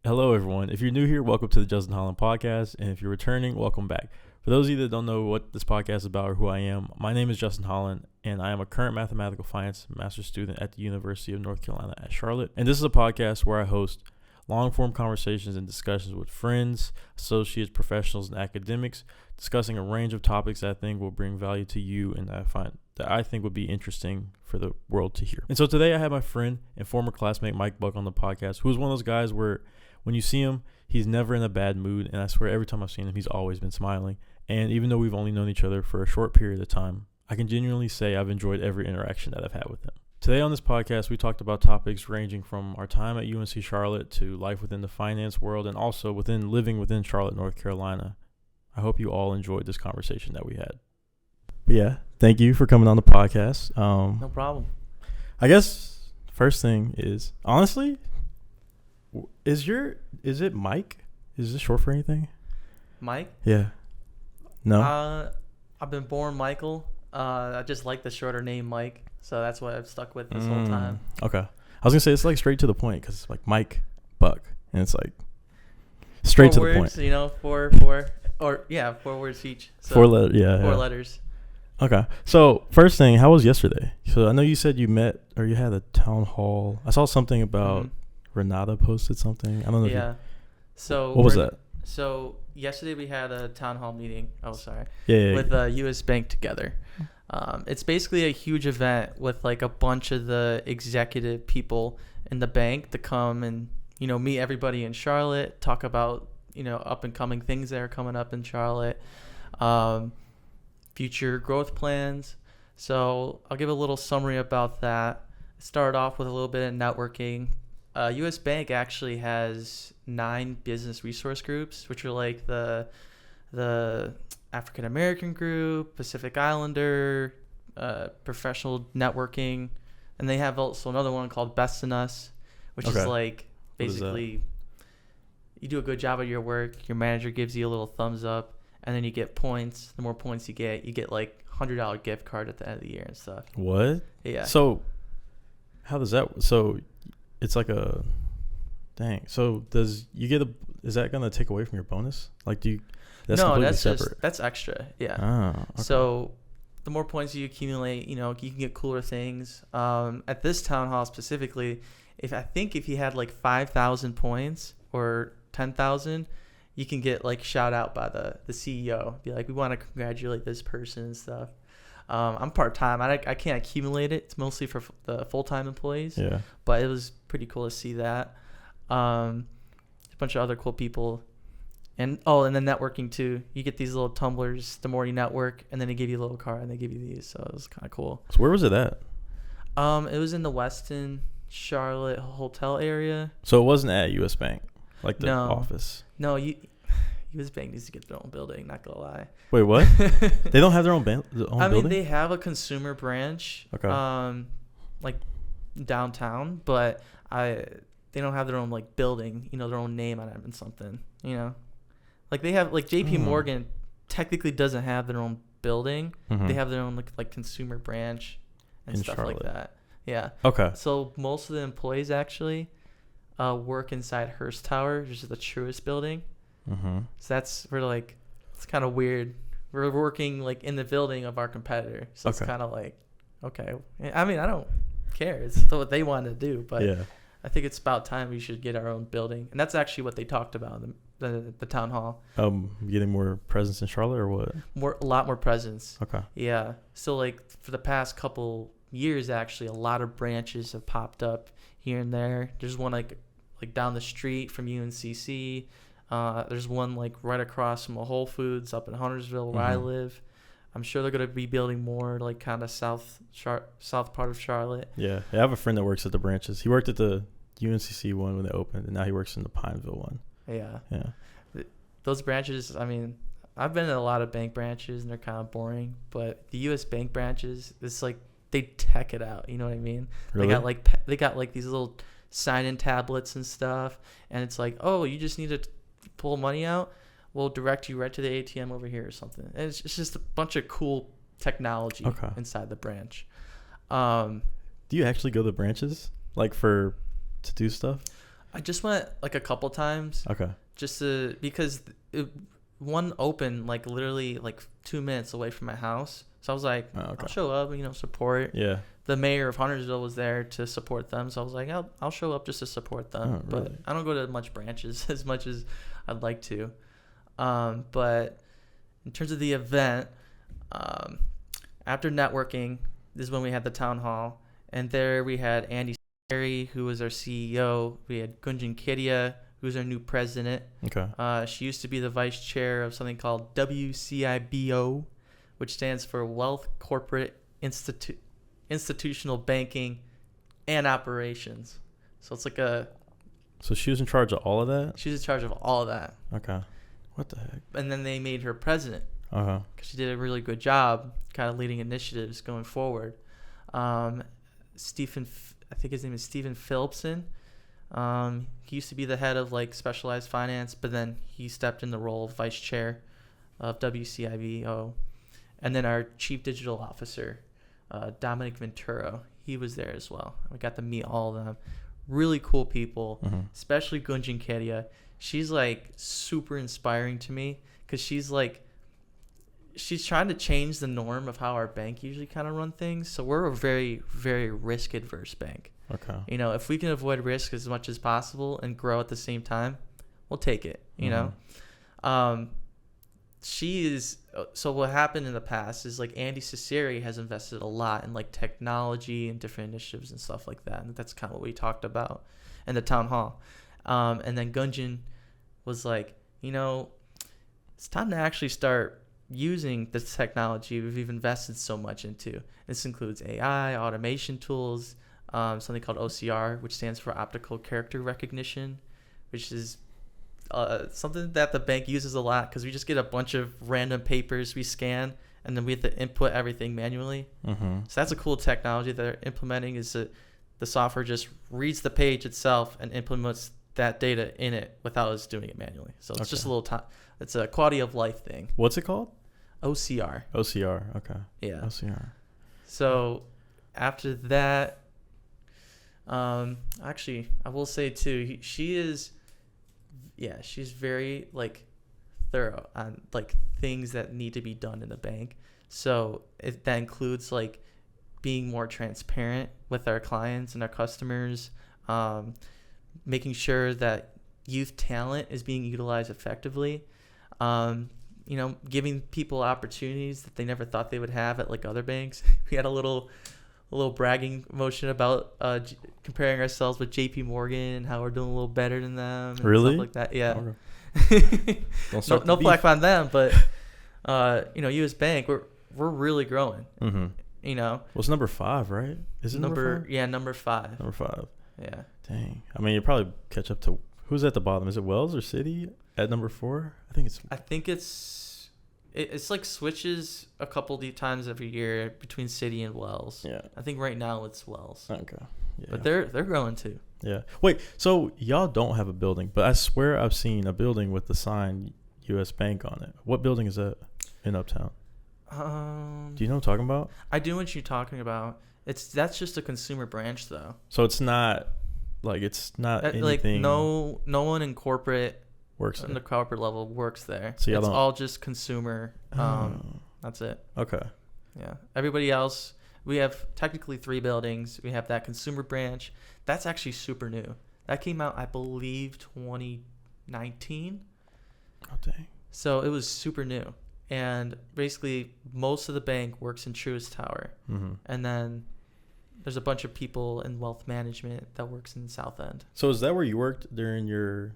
Hello, everyone. If you're new here, welcome to the Justin Hollen podcast. And if you're returning, welcome back. For those of you that don't know what this podcast is about or who I am, my name is Justin Hollen, and I am a current mathematical finance master's student at the University of North Carolina at Charlotte. And this is a podcast where I host long-form conversations and discussions with friends, associates, professionals, and academics, discussing a range of topics that I think will bring value to you and that I think would be interesting for the world to hear. And so today I have my friend and former classmate Mike Buck on the podcast, who is one of those guys where when you see him, he's never in a bad mood, and I swear every time I've seen him, he's always been smiling. And even though we've only known each other for a short period of time, I can genuinely say I've enjoyed every interaction that I've had with him. Today on this podcast, we talked about topics ranging from our time at UNC Charlotte to life within the finance world and also living within Charlotte, North Carolina. I hope you all enjoyed this conversation that we had. But yeah, thank you for coming on the podcast. No problem. I guess first thing is, honestly, is it Mike? Is this short for anything? Mike? Yeah. No? I've been born Michael. I just like the shorter name Mike, so that's what I've stuck with this whole time. Okay. I was going to say it's like straight to the point because it's like Mike Buck, and it's like straight four to words, the point. Four words each. So Four letters. Okay. So first thing, how was yesterday? So I know you said you met or you had a town hall. I saw something about Renata posted something. I don't know. Yeah. So what was that? So yesterday we had a town hall meeting. Oh, sorry. Yeah. With US Bank together. It's basically a huge event with like a bunch of the executive people in the bank to come and, meet everybody in Charlotte, talk about, up and coming things that are coming up in Charlotte, future growth plans. So I'll give a little summary about that. Start off with a little bit of networking. US Bank actually has 9 business resource groups, which are like the African American group, Pacific Islander, professional networking, and they have also another one called Best in Us, which is like basically you do a good job at your work, your manager gives you a little thumbs up, and then you get points. The more points you get like $100 gift card at the end of the year and stuff. What? Yeah. So how does that? So it's like a dang. So is that gonna take away from your bonus? Like that's completely separate. That's extra. Yeah. Oh, okay. So the more points you accumulate, you can get cooler things. At this town hall specifically, if you had like 5,000 points or 10,000, you can get like shout out by the CEO. Be like, we want to congratulate this person and stuff. I'm part-time. I can't accumulate it. It's mostly for the full-time employees. Yeah. But it was pretty cool to see that. A bunch of other cool people. And then networking too. You get these little tumblers the more you network, and then they give you a little card and they give you these. So it was kind of cool. So where was it at? It was in the Westin Charlotte hotel area. So it wasn't at US Bank, like the office? No, US Bank needs to get their own building, not gonna lie. Wait, what? They don't have their own building? I mean, they have a consumer branch, okay. Like downtown, but they don't have their own like building, their own name on it and something, Like they have like JP Morgan technically doesn't have their own building. Mm-hmm. They have their own like consumer branch and stuff Charlotte. Like that. Yeah. Okay. So most of the employees actually work inside Hearst Tower, which is the Truist building. Mm-hmm. So it's kind of weird. We're working like in the building of our competitor, so it's kind of like, okay. I mean, I don't care. It's what they want to do, but yeah. I think it's about time we should get our own building, and that's actually what they talked about in the town hall. Getting more presence in Charlotte, or what? A lot more presence. Okay. Yeah. So like for the past couple years, actually, a lot of branches have popped up here and there. There's one like down the street from UNCC. There's one like right across from a Whole Foods up in Huntersville where I live. I'm sure they're going to be building more like kind of south part of Charlotte. Yeah. I have a friend that works at the branches. He worked at the UNCC one when they opened, and now he works in the Pineville one. Yeah. Those branches, I mean, I've been in a lot of bank branches, and they're kind of boring. But the US Bank branches, it's like they tech it out. You know what I mean? Really? They got like these little sign-in tablets and stuff, and it's like, oh, you just need to pull money out, we'll direct you right to the ATM over here or something. And it's just a bunch of cool technology inside the branch. Do you actually go to the branches like to do stuff? I just went like a couple times. Okay. Because one opened like literally like 2 minutes away from my house. So I was like, I'll show up, support. Yeah. The mayor of Huntersville was there to support them. So I was like, I'll show up just to support them. Oh, really? But I don't go to much branches as much as I'd like to. But in terms of the event, after networking, this is when we had the town hall. And there we had Andy Sari, who was our CEO. We had Gunjan Kedia, who's our new president. Okay. She used to be the vice chair of something called WCIBO, which stands for Wealth Corporate Institutional Banking and Operations. So it's like So she was in charge of all of that? She was in charge of all of that. Okay. What the heck? And then they made her president. Uh-huh. Because she did a really good job kind of leading initiatives going forward. I think his name is Stephen Phillipson. He used to be the head of like specialized finance, but then he stepped in the role of vice chair of WCIBO. And then our chief digital officer, Dominic Ventura, he was there as well. We got to meet all of them. Really cool people, especially Gunjan Kedia. She's like super inspiring to me because she's trying to change the norm of how our bank usually kind of run things. So we're a very, very risk adverse bank. Okay. If we can avoid risk as much as possible and grow at the same time, we'll take it, So what happened in the past is like Andy Cesari has invested a lot in like technology and different initiatives and stuff like that. And that's kind of what we talked about in the town hall. And then Gunjan was like, it's time to actually start using this technology we've invested so much into. This includes AI, automation tools, something called OCR, which stands for optical character recognition, which is something that the bank uses a lot because we just get a bunch of random papers we scan and then we have to input everything manually. So that's a cool technology that they're implementing is that the software just reads the page itself and implements that data in it without us doing it manually. So it's just a little time. It's a quality of life thing. What's it called? OCR. OCR. Okay. Yeah. OCR. So after that, actually, I will say too, she's very like thorough on like things that need to be done in the bank. So that includes like being more transparent with our clients and our customers, making sure that youth talent is being utilized effectively, giving people opportunities that they never thought they would have at like other banks. We had a little bragging motion about comparing ourselves with JP Morgan and how we're doing a little better than them and really? Stuff like that. Yeah. Okay. no flack on them, but US Bank, we're really growing. Well, it's number 5, right? Is it number 5? Yeah, number 5. Number 5. Yeah. Dang. I mean, you probably catch up to who's at the bottom. Is it Wells or Citi at number 4? I think it's like switches a couple of times every year between Citi and Wells. Yeah. I think right now it's Wells. Okay. Yeah. But they're growing too. Yeah. Wait, so y'all don't have a building, but I swear I've seen a building with the sign US Bank on it. What building is that in Uptown? Do you know what I'm talking about? I do know what you're talking about. That's just a consumer branch though. So it's not anything. Like no one in corporate works on the corporate level works there. So it's all just consumer. That's it. Okay. Yeah. Everybody else, we have technically 3 buildings. We have that consumer branch. That's actually super new. That came out, I believe, 2019. Oh, dang. So it was super new. And basically, most of the bank works in Truist Tower. And then there's a bunch of people in wealth management that works in South End. So is that where you worked during your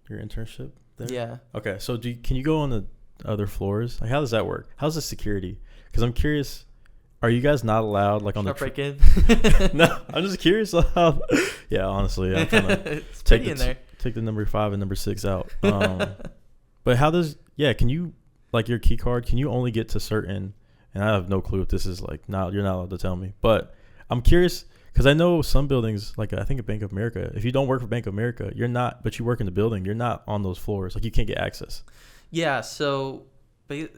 internship there? Yeah. Okay. So can you go on the other floors? Like, how does that work? How's the security? Because I'm curious. Are you guys not allowed like on the break in? No, I'm just curious. Yeah, honestly, I'm trying to take the number 5 and number 6 out. But how does? Yeah, can you like your key card? Can you only get to certain? And I have no clue if this is like you're not allowed to tell me. But I'm curious because I know some buildings, like I think at Bank of America, if you don't work for Bank of America, you're not. But you work in the building, you're not on those floors. Like you can't get access. Yeah. So you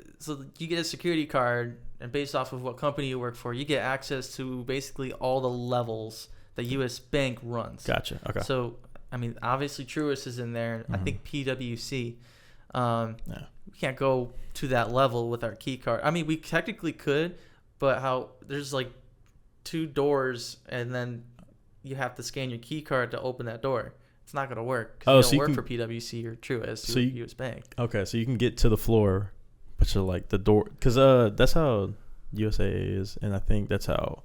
get a security card. And based off of what company you work for, you get access to basically all the levels that U.S. Bank runs. Gotcha. Okay. So I mean, obviously Truist is in there. I think PWC. We can't go to that level with our key card. I mean, we technically could, but there's like 2 doors, and then you have to scan your key card to open that door. It's not gonna work. Because you don't work for PWC or Truist. So you US Bank. Okay, so you can get to the floor, but you're like the door, because that's how USAA is, and I think that's how.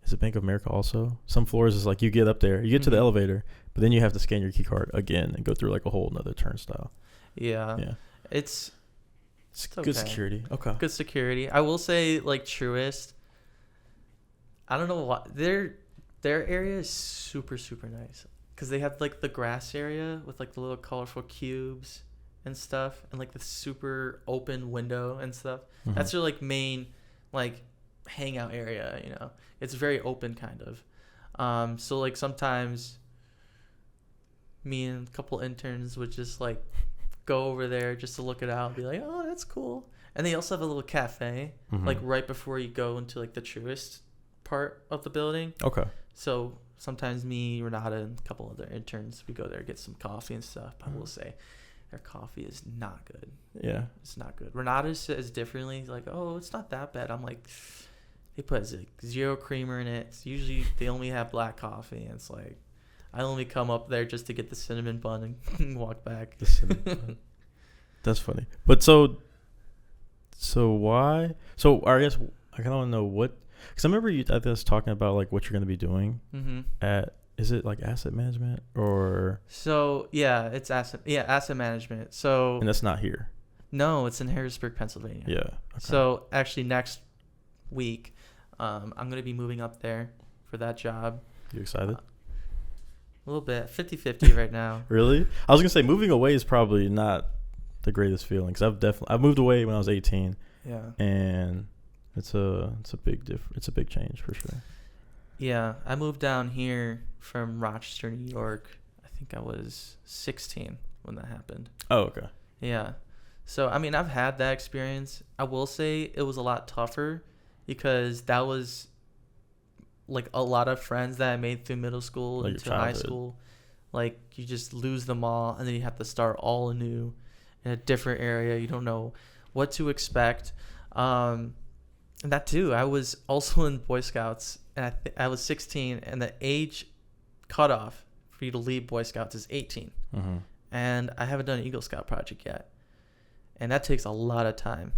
Is it Bank of America also? Some floors is like you get up there, you get to the elevator, but then you have to scan your key card again and go through like a whole another turnstile. Yeah. It's good security. Okay. Good security. I will say, like, Truist, I don't know why their area is super, super nice, because they have like the grass area with like the little colorful cubes and stuff, and like the super open window and stuff. That's their like main like hangout area, you know. It's very open kind of. So like sometimes me and a couple interns would just like go over there just to look it out and be like, oh, that's cool. And they also have a little cafe like right before you go into like the Truist part of the building. Okay. So sometimes me, Renata, and a couple other interns, we go there, get some coffee and stuff. I will say their coffee is not good. Yeah. It's not good. Renata says differently. Like, oh, it's not that bad. I'm like, they put like 0 creamer in it. It's usually they only have black coffee. And it's like, I only come up there just to get the cinnamon bun and walk back. The cinnamon bun. That's funny. But so why? So I guess I kind of want to know what, because I remember you I was talking about like what you're going to be doing at, is it like asset management or? So yeah, it's asset management. So. And that's not here. No, it's in Harrisburg, Pennsylvania. Yeah. Okay. So actually next week, I'm going to be moving up there for that job. You excited? A little bit, 50-50 right now. Really? I was gonna say moving away is probably not the greatest feeling, because I moved away when I was 18. Yeah. And it's a big change for sure. Yeah, I moved down here from Rochester, New York. I think I was 16 when that happened. Oh, okay. Yeah. So I mean, I've had that experience. I will say it was a lot tougher, because that was like a lot of friends that I made through middle school like into high school. Like, you just lose them all, and then you have to start all anew in a different area. You don't know what to expect. And that too, I was also in Boy Scouts, and I was 16, and the age cutoff for you to leave Boy Scouts is 18. And I haven't done an Eagle Scout project yet, and that takes a lot of time.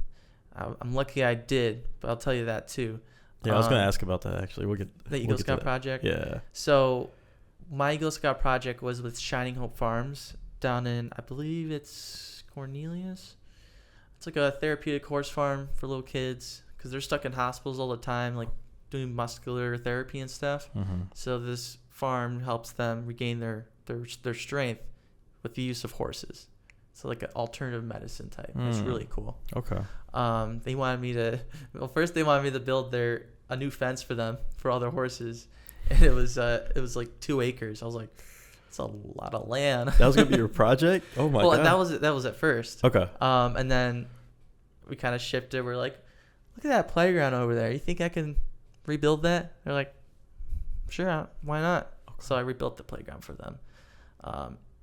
I'm lucky I did, but I'll tell you that too. Yeah, I was going to ask about that, actually. The Eagle Scout project? Yeah. So my Eagle Scout project was with Shining Hope Farms down in, I believe it's Cornelius. It's like a therapeutic horse farm for little kids, because they're stuck in hospitals all the time, like doing muscular therapy and stuff. So this farm helps them regain their strength with the use of horses. So like an alternative medicine type. It's really cool. Okay. They wanted me to, first they wanted me to build a new fence for them for all their horses, and it was like 2 acres. I was like, that's a lot of land. That was gonna be your project? Oh my god. Well, that was at first. Okay. And then we kind of shifted. We're like, look at that playground over there. You think I can rebuild that? They're like, sure, why not? Okay. So I rebuilt the playground for them.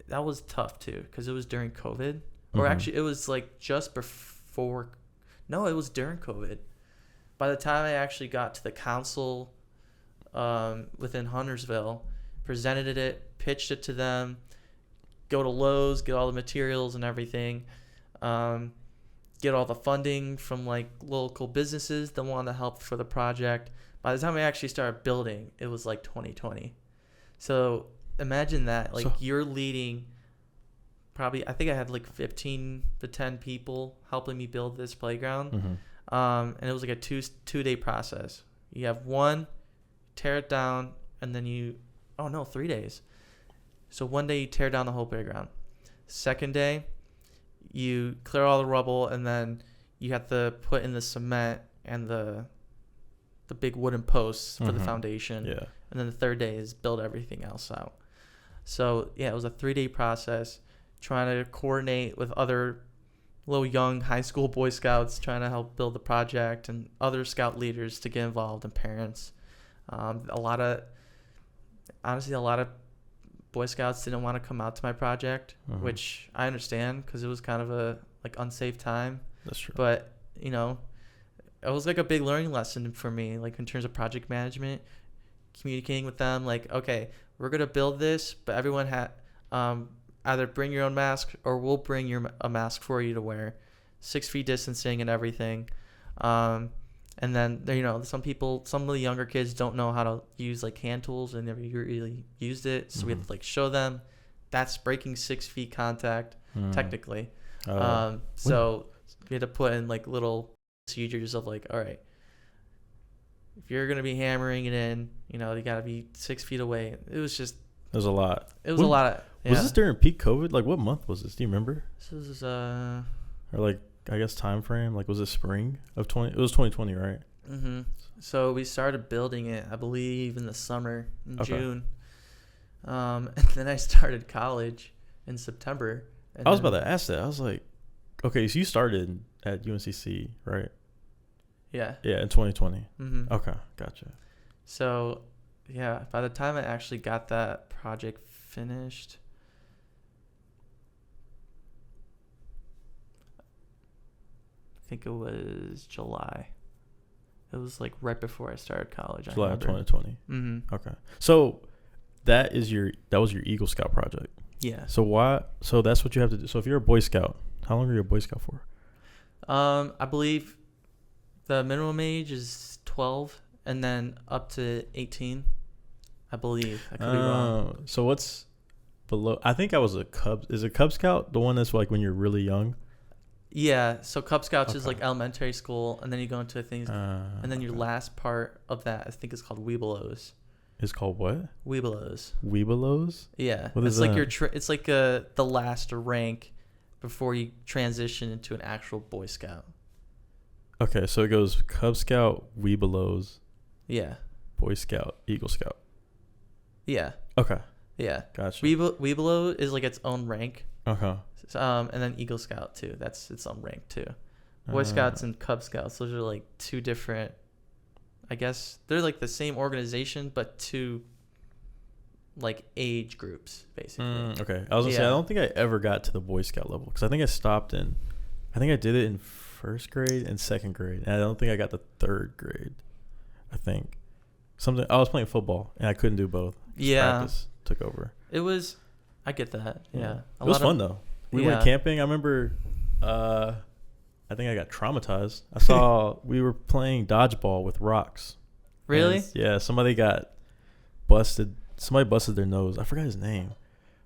That was tough too, because it was during COVID, or actually it was like just before. No, it was during COVID. By the time I actually got to the council within Huntersville, presented it, pitched it to them, go to Lowe's, get all the materials and everything, get all the funding from like local businesses that wanted to help for the project. By the time I actually started building, it was like 2020. So imagine that, like, you're leading probably, I think I had like 15 to 10 people helping me build this playground. And it was like a two-day process. You have one, tear it down, and then 3 days. So one day you tear down the whole playground. Second day, you clear all the rubble, and then you have to put in the cement and the big wooden posts for the foundation. Yeah. And then the third day is build everything else out. So yeah, it was a 3-day process, trying to coordinate with other little young high school Boy Scouts, trying to help build the project, and other scout leaders to get involved, and parents. A lot of Boy Scouts didn't want to come out to my project, which I understand because it was kind of a like unsafe time. That's true. But you know, it was like a big learning lesson for me, like in terms of project management, communicating with them. Like, okay, we're gonna build this, but everyone had either bring your own mask or we'll bring a mask for you to wear, 6 feet distancing and everything. And then, you know, some of the younger kids don't know how to use like hand tools and never really used it. So we have to like show them that's breaking 6 feet contact technically. So we had to put in like little procedures of like, all right, if you're going to be hammering it in, you know, you got to be 6 feet away. It was a lot. It was a lot of, yeah. Was this during peak COVID? Like what month was this? Do you remember? This was, or like, I guess time frame, like was it spring of 20? It was 2020, right? Mm-hmm. So we started building it, I believe, in the summer in June. And then I started college in September. I was about to ask that. I was like, okay, so you started at UNCC, right? Yeah. Yeah, in 2020. Mm-hmm. Okay, gotcha. So, yeah, by the time I actually got that project finished, I think it was July. It was like right before I started college. July of 2020. Mm-hmm. Okay. So that was your Eagle Scout project. Yeah. So that's what you have to do. So if you're a Boy Scout, how long are you a Boy Scout for? I believe the minimum age is 12 and then up to 18. I believe. I could be wrong. So what's below? I think I was a Cub. Is a Cub Scout the one that's like when you're really young? Yeah, so Cub Scouts is like elementary school, and then you go into things, and then your last part of that I think is called Webelos. It's called what? Webelos. Webelos? Yeah, what it's is like that? it's like the last rank before you transition into an actual Boy Scout. Okay, so it goes Cub Scout, Webelos, Yeah. Boy Scout, Eagle Scout. Yeah. Okay. Yeah. Gotcha. Webelo is like its own rank. Okay. And then Eagle Scout too. That's its own rank too. Boy Scouts and Cub Scouts. Those are like two different. I guess they're like the same organization, but two like age groups basically. Okay. I was gonna say I don't think I ever got to the Boy Scout level because I think I did it in first grade and second grade, and I don't think I got the third grade. I think I was playing football and I couldn't do both. Practice took over. I get that. Yeah. It was fun though. We went camping. I remember, I think I got traumatized. We were playing dodgeball with rocks. Really? Yeah. Somebody got busted. Somebody busted their nose. I forgot his name.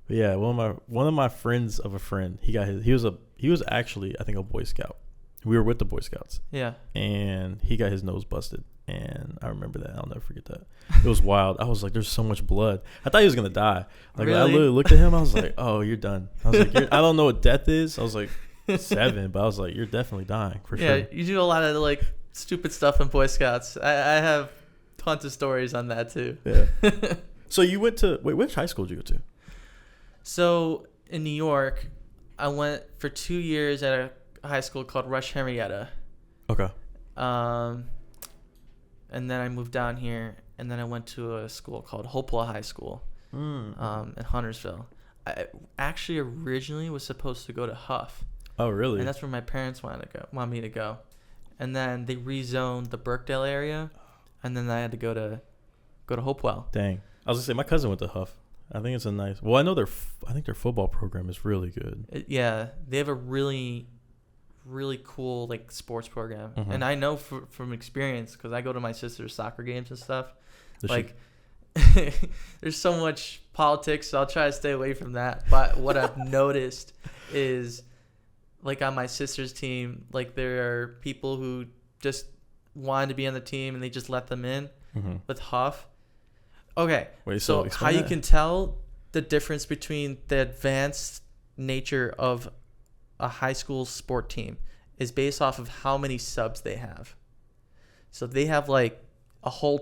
But yeah, one of my friends of a friend, he was actually, I think, a Boy Scout. We were with the Boy Scouts. Yeah. And he got his nose busted. And I remember that. I'll never forget that. It was wild. I was like, there's so much blood. I thought he was going to die. Like, really? I literally looked at him. I was like, oh, you're done. I was like, I don't know what death is. I was like 7, but I was like, you're definitely dying for sure. Yeah, you do a lot of like stupid stuff in Boy Scouts. I have tons of stories on that too. Yeah. So you went to, which high school did you go to? So in New York, I went for 2 years at a high school called Rush Henrietta. Okay. And then I moved down here, and then I went to a school called Hopewell High School in Huntersville. I actually originally was supposed to go to Huff. Oh, really? And that's where my parents want me to go. And then they rezoned the Birkdale area, and then I had to go to Hopewell. Dang. I was going to say, my cousin went to Huff. I think it's a nice... Well, I think their football program is really good. Yeah. They have a really... really cool like sports program, and I know from experience because I go to my sister's soccer games and stuff. There's so much politics, so I'll try to stay away from that. But what I've noticed is like on my sister's team, like there are people who just wanted to be on the team and they just let them in. With Huff. Okay. Wait, so how you can tell the difference between the advanced nature of a high school sport team is based off of how many subs they have. So if they have like a whole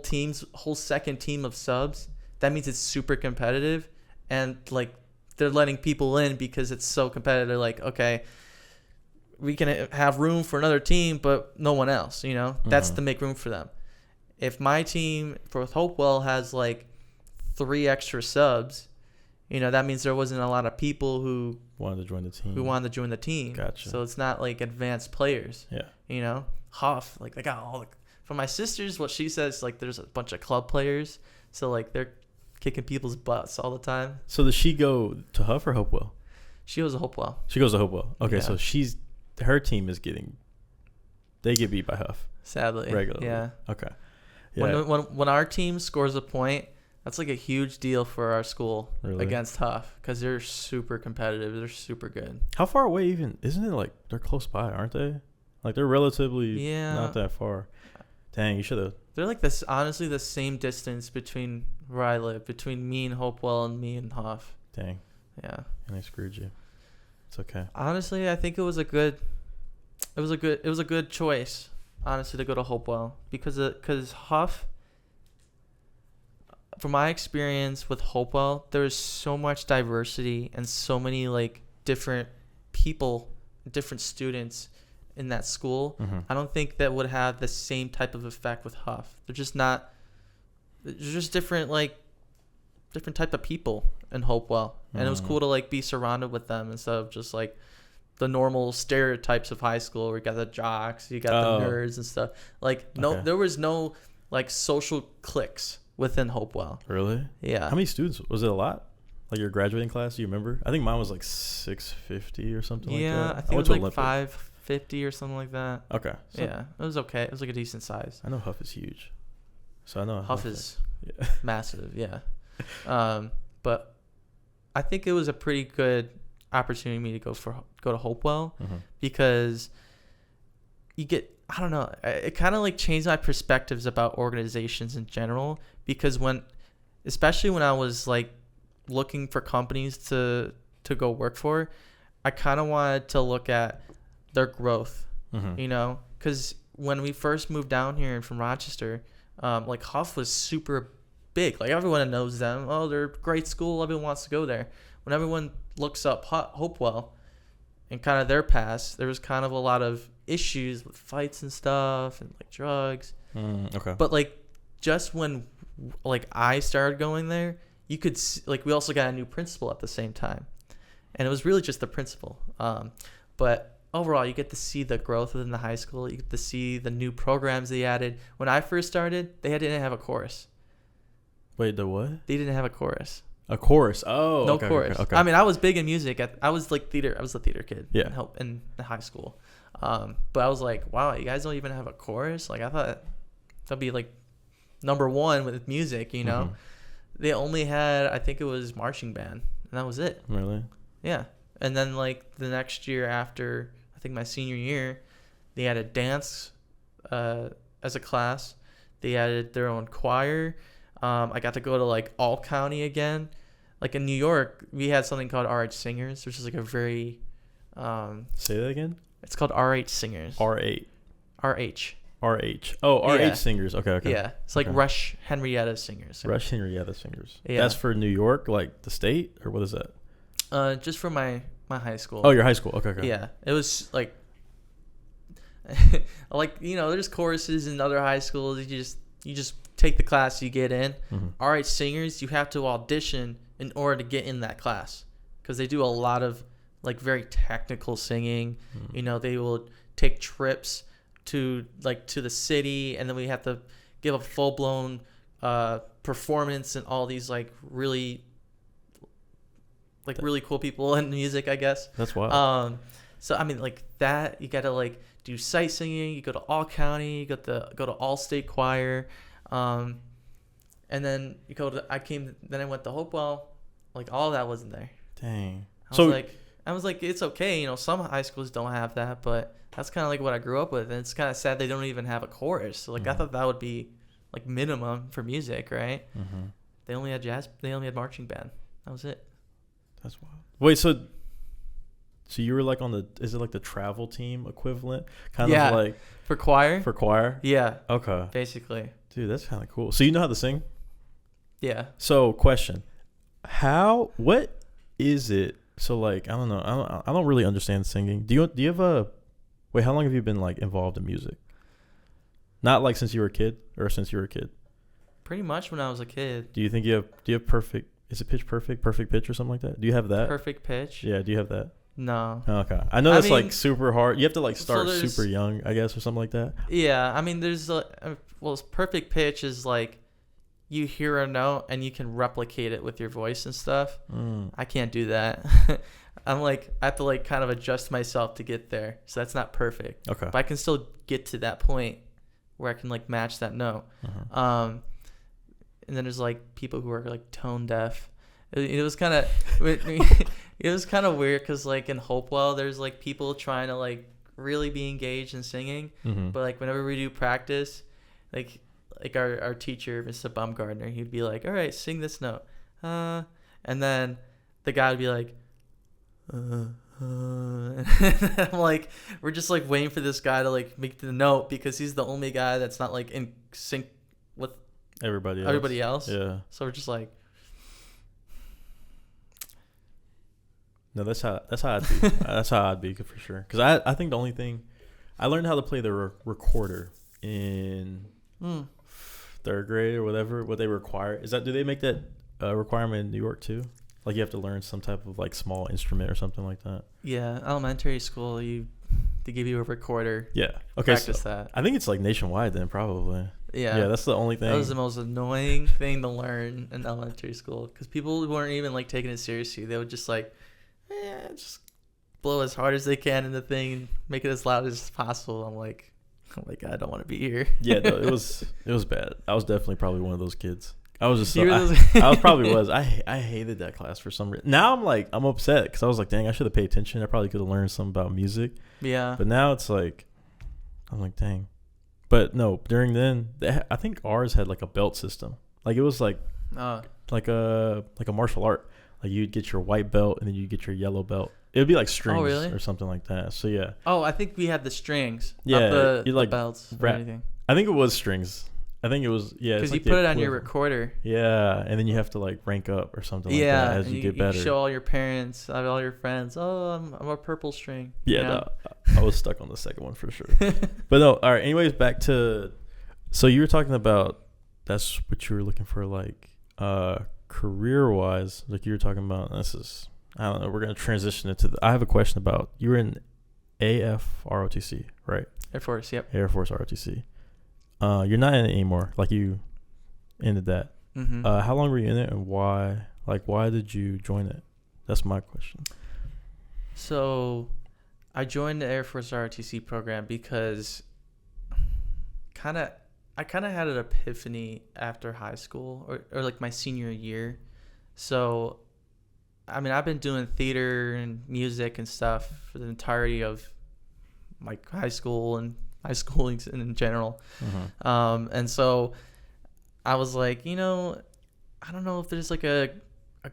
second team of subs, that means it's super competitive, and like they're letting people in because it's so competitive. They're like, okay, we can have room for another team, but no one else, you know? That's to make room for them. If my team for Hopewell has like 3 extra subs, that means there wasn't a lot of people who wanted to join the team. Gotcha. So it's not like advanced players. Yeah. Huff, like they got all the, for my sisters, what she says, like there's a bunch of club players. So like they're kicking people's butts all the time. So does she go to Huff or Hopewell? She goes to Hopewell. She goes to Hopewell. Okay, Yeah. so her team is they get beat by Huff. Sadly. Regularly. Yeah. Okay. Yeah. When our team scores a point, that's like a huge deal for our school against Huff because they're super competitive. They're super good. How far away even? Isn't it like they're close by, aren't they? Like they're relatively not that far. Dang, you should have. They're like this, honestly, the same distance between where I live, between me and Hopewell and me and Huff. Dang. Yeah. And they screwed you. It's okay. Honestly, I think it was a good choice, honestly, to go to Hopewell because Huff, from my experience with Hopewell, there is so much diversity and so many like different people, different students in that school. Mm-hmm. I don't think that would have the same type of effect with Huff. They're just different type of people in Hopewell. And it was cool to like be surrounded with them instead of just like the normal stereotypes of high school where you got the jocks, you got the nerds and stuff. Like there was no like social cliques within Hopewell. Really? Yeah. How many students? Was it a lot? Like your graduating class, do you remember? I think mine was like 650 or something like that. Yeah, I think it was like 550 or something like that. Okay. So yeah, it was okay. It was like a decent size. I know Huff is huge. So I know Huff is massive, yeah. But I think it was a pretty good opportunity to go to Hopewell because you get, I don't know, it kind of like changed my perspectives about organizations in general because especially when I was like looking for companies to go work for, I kind of wanted to look at their growth, because when we first moved down here from Rochester, like Huff was super big. Like everyone knows them. Oh, they're a great school. Everyone wants to go there. When everyone looks up Hopewell and kind of their past, there was kind of a lot of issues with fights and stuff and like drugs. Okay. But like just when like I started going there, you could see, like we also got a new principal at the same time, and it was really just the principal. But overall, you get to see the growth within the high school. You get to see the new programs they added. When I first started, they didn't have a chorus. Wait, the what? They didn't have a chorus. A chorus. Oh, no chorus. Okay. I mean, I was big in music. I was like theater. I was a theater kid. Yeah. In high school. But I was like, wow, you guys don't even have a chorus. Like I thought that'd be like number one with music. They only had, I think it was marching band, and that was it. Really? Yeah. And then like the next year after, I think my senior year, they added dance as a class. They added their own choir. I got to go to like all county again. Like in New York, we had something called RH Singers, which is like a very say that again. It's called RH Singers. R8. RH. RH. Oh, RH Singers. Okay. Yeah, it's like Rush Henrietta Singers. Rush Henrietta Singers. Yeah. That's for New York, like the state, or what is that? Just for my high school. Oh, your high school. Okay. Yeah, it was like, like there's choruses in other high schools. You just take the class, you get in. RH Singers, you have to audition in order to get in that class because they do a lot of like very technical singing. They will take trips to the city, and then we have to give a full-blown performance and all these like really cool people in music, I guess. That's wild. So I mean, like that, you got to like do sight singing. You go to all county. You got to go to all state choir, and then I went to Hopewell. Like all of that wasn't there. Dang. I was like, it's okay. Some high schools don't have that, but that's kind of like what I grew up with, and it's kind of sad they don't even have a chorus. So like I thought that would be like minimum for music, right? They only had jazz. They only had marching band. That was it. That's wild. Wait, so you were like is it like the travel team equivalent? Kind of like for choir? For choir? Yeah. Okay. Basically. Dude, that's kind of cool. So you know how to sing? Yeah. So question. What is it? So like, I don't know. I don't really understand singing. Do you have wait, how long have you been like involved in music? Not like since you were a kid or since you were a kid? Pretty much when I was a kid. Do you think you have perfect is it Pitch Perfect, Perfect Pitch or something like that? Do you have that? Perfect Pitch? Yeah, do you have that? No. Oh, okay. I know it's like super hard. You have to like start so super young, I guess, or something like that. Yeah, I mean, there's Perfect Pitch is like you hear a note and you can replicate it with your voice and stuff. I can't do that. I'm like, I have to like kind of adjust myself to get there. So that's not perfect. Okay. But I can still get to that point where I can like match that note. And then there's like people who are like tone deaf. It was kind of it was kind of weird because like in Hopewell there's like people trying to like really be engaged in singing, but like whenever we do practice, like our teacher, Mr. Baumgartner, he'd be like, all right, sing this note, and then the guy would be like, and I'm like, we're just like waiting for this guy to like make the note because he's the only guy that's not like in sync with everybody else. Yeah. So we're just like, no, that's how I'd be. That's how I'd be for sure. Because I think the only thing I learned how to play the recorder in third grade or whatever. What they require is that, do they make that requirement in New York too? Like you have to learn some type of like small instrument or something like that. Yeah, elementary school, they give you a recorder. Yeah. Okay. Practice that. I think it's like nationwide then, probably. Yeah. Yeah, that's the only thing. That was the most annoying thing to learn in elementary school because people weren't even like taking it seriously. They would just like, just blow as hard as they can in the thing and make it as loud as possible. I'm like, oh my God, I don't want to be here. Yeah, no, it was bad. I was definitely probably one of those kids. I was just I probably was. I hated that class for some reason. Now I'm upset because I was like, dang, I should have paid attention. I probably could have learned something about music. Yeah. But now it's like, I'm like, dang. But no, during then, I think ours had like a belt system. Like it was like a martial art. Like you'd get your white belt and then you'd get your yellow belt. It would be like strings or something like that. So yeah. Oh, I think we had the strings. Yeah, not the like belts or anything. I think it was strings. I think it was, yeah. Because like you put it on your recorder. Yeah, and then you have to like rank up or something like that as you get better. You show all your parents, all your friends, oh, I'm a purple string. Yeah, no, I was stuck on the second one for sure. But no, all right, anyways, back to, so you were talking about, that's what you were looking for, like, career-wise, like you were talking about, I don't know, we're going to transition into, I have a question about, you were in AFROTC, right? Air Force, yep. Air Force ROTC. You're not in it anymore. Like you ended that. How long were you in it, and why? Like, why did you join it? That's my question. So, I joined the Air Force ROTC program because I kind of had an epiphany after high school or like my senior year. So, I mean, I've been doing theater and music and stuff for the entirety of like high school and high schooling in general. And so I was like, I don't know if there's like a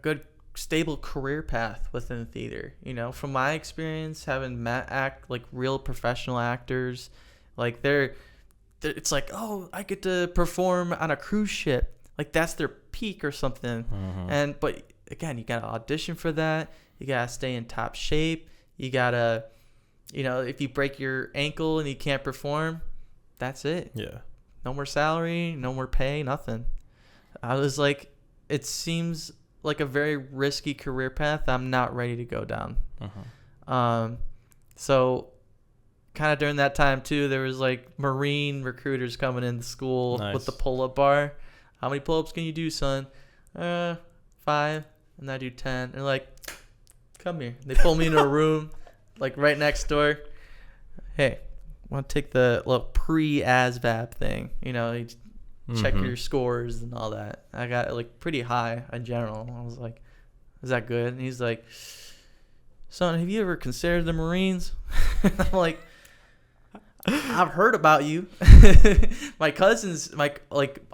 good stable career path within theater. From my experience having met like real professional actors, like it's like, oh, I get to perform on a cruise ship, like that's their peak or something. And but again, you gotta audition for that, you gotta stay in top shape, you gotta, if you break your ankle and you can't perform, that's it. Yeah. No more salary, no more pay, nothing. I was like, it seems like a very risky career path I'm not ready to go down. So kind of during that time too, there was like Marine recruiters coming into school with the pull-up bar. How many pull-ups can you do, son? 5. And I do 10. They're like, come here. They pull me into a room like right next door. Hey, want to take the little pre-ASVAB thing? You check your scores and all that. I got like pretty high in general. I was like, is that good? And he's like, son, have you ever considered the Marines? I'm like, I've heard about you. My cousins, a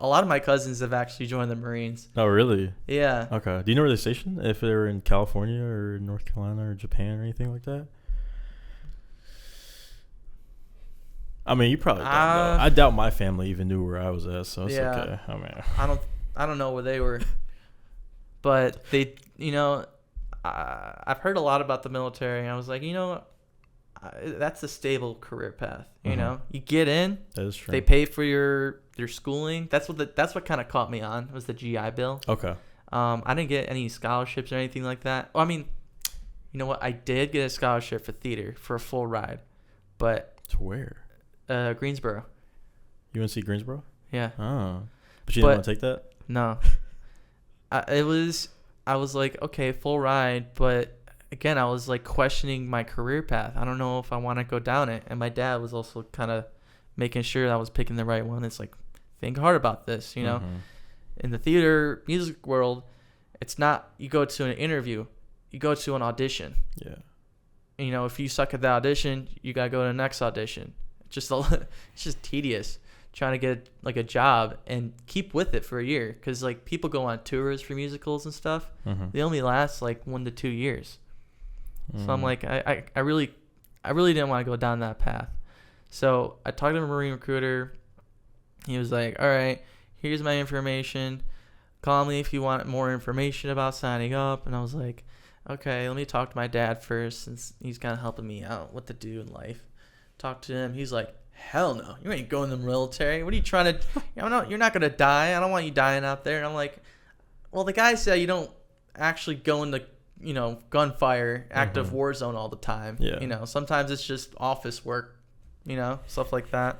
lot of my cousins have actually joined the Marines. Oh, really? Yeah. Okay. Do you know where they're stationed? If they're in California or North Carolina or Japan or anything like that? I mean, you probably don't know. I doubt my family even knew where I was at, so it's okay. I mean, I don't know where they were, but they, I've heard a lot about the military. And I was like, that's a stable career path. You get in. That is true. They pay for your schooling. That's what kind of caught me on was the GI Bill. Okay. I didn't get any scholarships or anything like that. Well, I mean, you know what? I did get a scholarship for theater for a full ride, but To where? Greensboro. UNC Greensboro? Yeah. Oh. But you didn't want to take that? No. I was like, okay, full ride, but again, I was like questioning my career path. I don't know if I want to go down it. And my dad was also kind of making sure that I was picking the right one. It's like, think hard about this, you know. Mm-hmm. In the theater music world, it's not you go to an interview, you go to an audition. Yeah. And, you know, if you suck at the audition, you got to go to the next audition. It's just tedious trying to get like a job and keep with it for a year, because like people go on tours for musicals and stuff. Mm-hmm. They only last like 1 to 2 years. So I'm like, I really didn't want to go down that path. So I talked to a Marine recruiter. He was like, all right, here's my information. Call me if you want more information about signing up. And I was like, okay, let me talk to my dad first, since he's kind of helping me out what to do in life. Talk to him. He's like, hell no, you ain't going to the military. What are you trying to, you're not going to die. I don't want you dying out there. And I'm like, well, the guy said you don't actually go into, you know, gunfire, active war zone all the time. Yeah. You know, sometimes it's just office work, you know, stuff like that.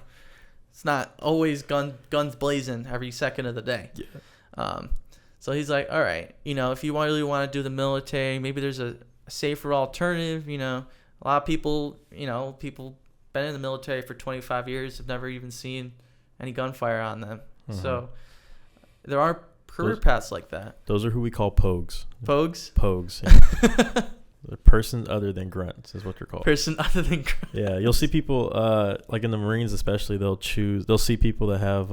It's not always guns blazing every second of the day. Yeah. So he's like, all right, you know, if you really want to do the military, maybe there's a safer alternative. You know, a lot of people, you know, people been in the military for 25 years have never even seen any gunfire on them. Mm-hmm. So there are career paths like that. Those are who we call pogues. Pogues? Pogues. Yeah. The person other than grunts is what they're called. Person other than grunts. Yeah, you'll see people like in the Marines especially. They'll see people that have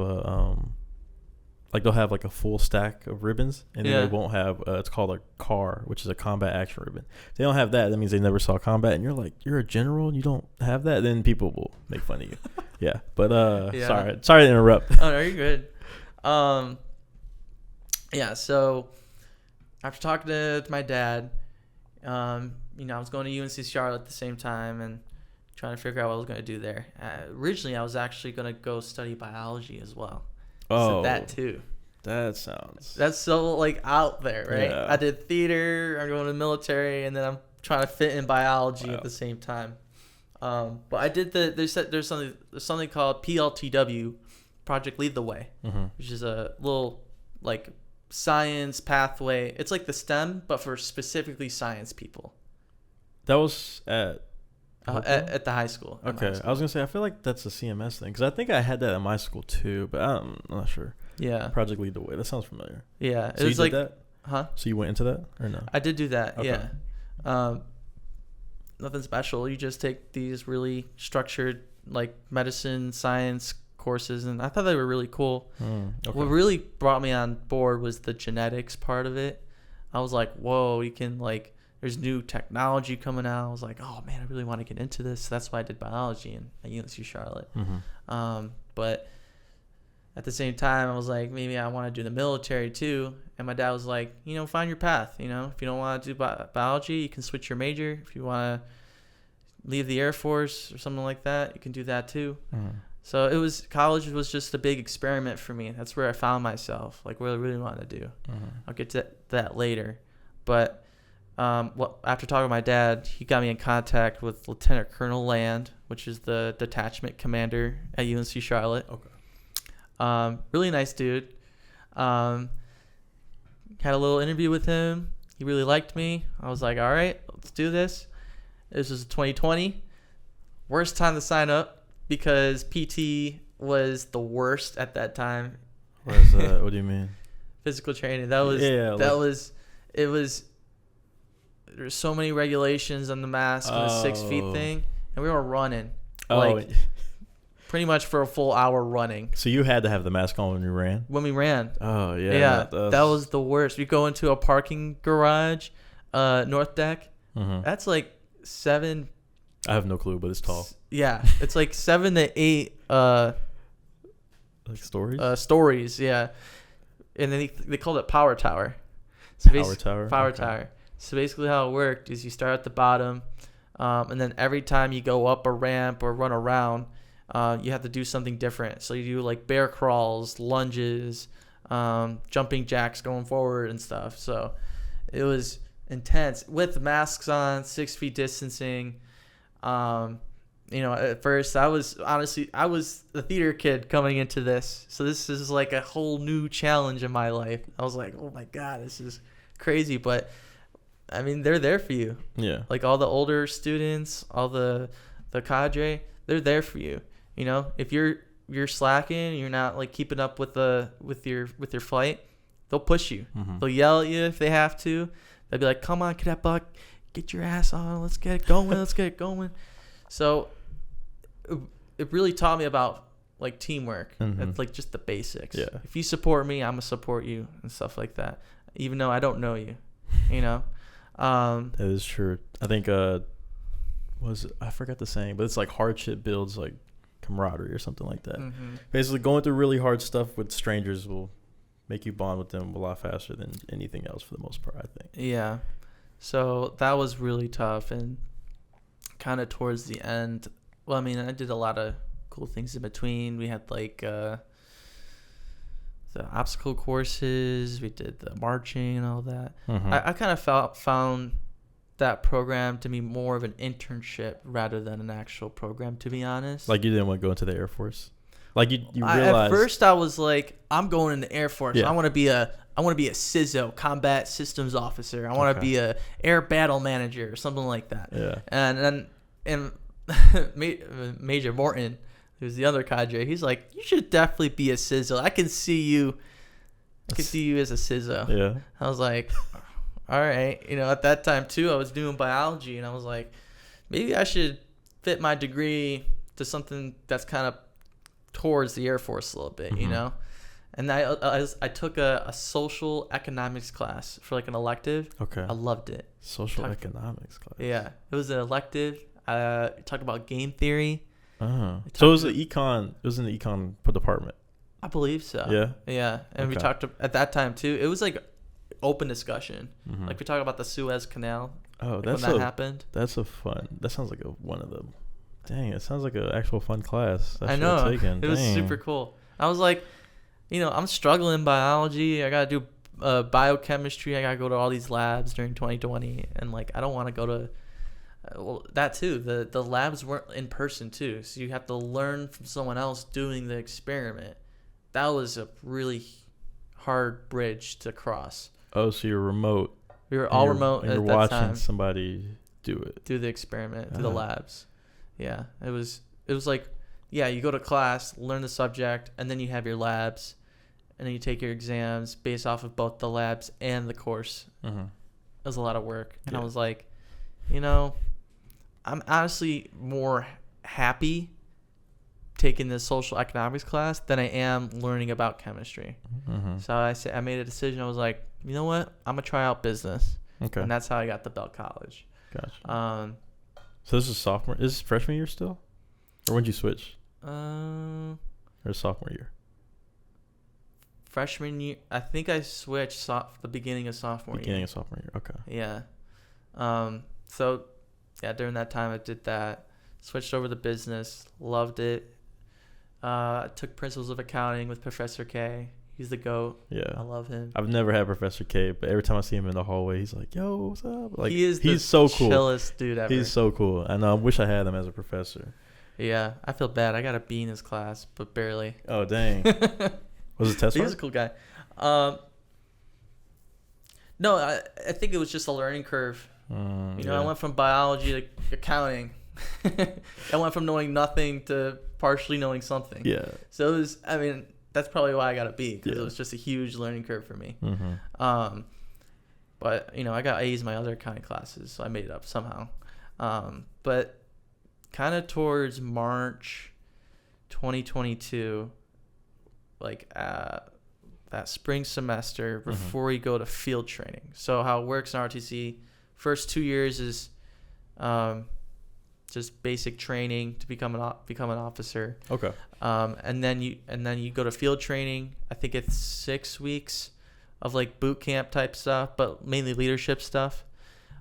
like they'll have like a full stack of ribbons, and then they won't have it's called a CAR, which is a combat action ribbon. If they don't have that, that means they never saw combat, and you're like, you're a general and you don't have that, then people will make fun of you. Yeah, but sorry to interrupt. Oh no, you're good. Yeah, so after talking to my dad, you know, I was going to UNC Charlotte at the same time and trying to figure out what I was going to do there. Originally, I was actually going to go study biology as well. Oh, so that too. That's so like out there, right? Yeah. I did theater, I'm going to the military, and then I'm trying to fit in biology at the same time. But I did there's something called PLTW, Project Lead the Way, which is a little like science pathway. It's like the STEM, but for specifically science people. That was at the high school. Okay, I was gonna say I feel like that's a CMS thing, because I think I had that at my school too, but I'm not sure. Yeah. Project Lead the Way. That sounds familiar. Yeah. So you did that? Huh? So you went into that or no? I did do that. Okay. Yeah. Nothing special. You just take these really structured like medicine science courses, and I thought they were really cool. Okay. What really brought me on board was the genetics part of it. I was like, whoa, you can like, there's new technology coming out. I was like, oh man, I really want to get into this. So that's why I did biology at UNC Charlotte. But at the same time, I was like, maybe I want to do the military too. And my dad was like, you know, find your path. You know, if you don't want to do biology, you can switch your major. If you want to leave the Air Force or something like that, you can do that too. So college was just a big experiment for me. That's where I found myself, like what I really wanted to do. I'll get to that later. But after talking to my dad, he got me in contact with Lieutenant Colonel Land, which is the detachment commander at UNC Charlotte. Okay. Really nice dude. Had a little interview with him. He really liked me. I was like, all right, let's do this. This was 2020. Worst time to sign up because PT was the worst at that time. What is that? What do you mean? Physical training. There's so many regulations on the mask and the 6 feet thing, and we were running pretty much for a full hour running. So you had to have the mask on when you ran? When we ran. Oh yeah. Yeah, that was the worst. We go into a parking garage, North Deck. That's like 7. I have no clue, but it's tall. Yeah, it's like 7 to 8. Like stories. Stories, yeah. And then they called it Power Tower. So Power Tower. So basically how it worked is you start at the bottom, and then every time you go up a ramp or run around, you have to do something different. So you do like bear crawls, lunges, jumping jacks going forward and stuff. So it was intense with masks on, 6 feet distancing. At first I was the theater kid coming into this. So this is like a whole new challenge in my life. I was like, oh my God, this is crazy. But I mean, they're there for you. Yeah. Like all the older students, all the cadre, they're there for you. If you're slacking, you're not like keeping up with your flight, they'll push you. Mm-hmm. They'll yell at you if they have to. They'll be like, come on, Cadet Buck, get your ass on. Let's get it going. Let's get it going. So it really taught me about like teamwork. Mm-hmm. It's like just the basics. Yeah. If you support me, I'm gonna support you and stuff like that. Even though I don't know you, That is true. I think I forgot the saying, but it's like hardship builds like camaraderie or something like that. Mm-hmm. Basically, going through really hard stuff with strangers will make you bond with them a lot faster than anything else for the most part, I think. Yeah. So that was really tough. And kind of towards the end, well, I mean, I did a lot of cool things in between. We had like the obstacle courses. We did the marching and all that. Mm-hmm. I kind of found that program to be more of an internship rather than an actual program, to be honest. Like you didn't want to go into the Air Force? Like you realized... At first I was like, I'm going in the Air Force. Yeah. I want to be a CISO, combat systems officer. I want to be a air battle manager or something like that. Yeah. And Major Morton, who's the other cadre, he's like, you should definitely be a CISO. I can see you as a CISO. Yeah. I was like, all right. At that time too, I was doing biology, and I was like, maybe I should fit my degree to something that's kind of towards the Air Force a little bit, Mm-hmm. And I took a social economics class for like an elective. Okay. I loved it. Social economics class. Yeah, it was an elective. Talked about game theory. Uh-huh. So it was an econ. It was in the econ department. I believe so. Yeah. Yeah, and we talked at that time too. It was like open discussion. Mm-hmm. Like we talked about the Suez Canal. Oh, like that's when that happened. That's a fun. That sounds like one of them. Dang, it sounds like an actual fun class. I know. Taken. It was super cool. I was like, I'm struggling in biology. I gotta do biochemistry. I gotta go to all these labs during 2020, and like I don't want to go to. Well, that too. The labs weren't in person too, so you have to learn from someone else doing the experiment. That was a really hard bridge to cross. Oh, so you're remote. We were all remote and at you're that watching time. somebody do it. Do the experiment, do the labs. Yeah, it was like, yeah, you go to class, learn the subject, and then you have your labs, and then you take your exams based off of both the labs and the course. Mm-hmm. It was a lot of work, and Yeah. I was like, I'm honestly more happy taking this social economics class than I am learning about chemistry. Mm-hmm. So I made a decision. I was like, you know what? I'm gonna try out business, Okay. and that's how I got to Bell College. Gotcha. So this is sophomore. Is this freshman year still, or when did you switch? Or Sophomore year. Freshman year, I think I switched the beginning of sophomore year. Beginning of sophomore year. Okay. Yeah. So, yeah, during that time I did that. Switched over to business. Loved it. Took Principles of Accounting with Professor K. He's the GOAT. Yeah. I love him. I've never had Professor K, but every time I see him in the hallway, he's like, "Yo, what's up?" Like he's so cool. Chillest dude ever. He's so cool, and I wish I had him as a professor. Yeah, I feel bad. I got a B in his class, but barely. Oh dang! Was it test? He was a cool guy. No, I think it was just a learning curve. I went from biology to accounting. I went from knowing nothing to partially knowing something. Yeah. So it was, that's probably why I got a B, because it was just a huge learning curve for me. Mm-hmm. But, I got A's in my other accounting classes, so I made it up somehow. But kind of towards March 2022, like that spring semester before you go to field training. So how it works in ROTC, first 2 years is just basic training to become an officer. Okay. And then you go to field training. I think it's 6 weeks of like boot camp type stuff, but mainly leadership stuff.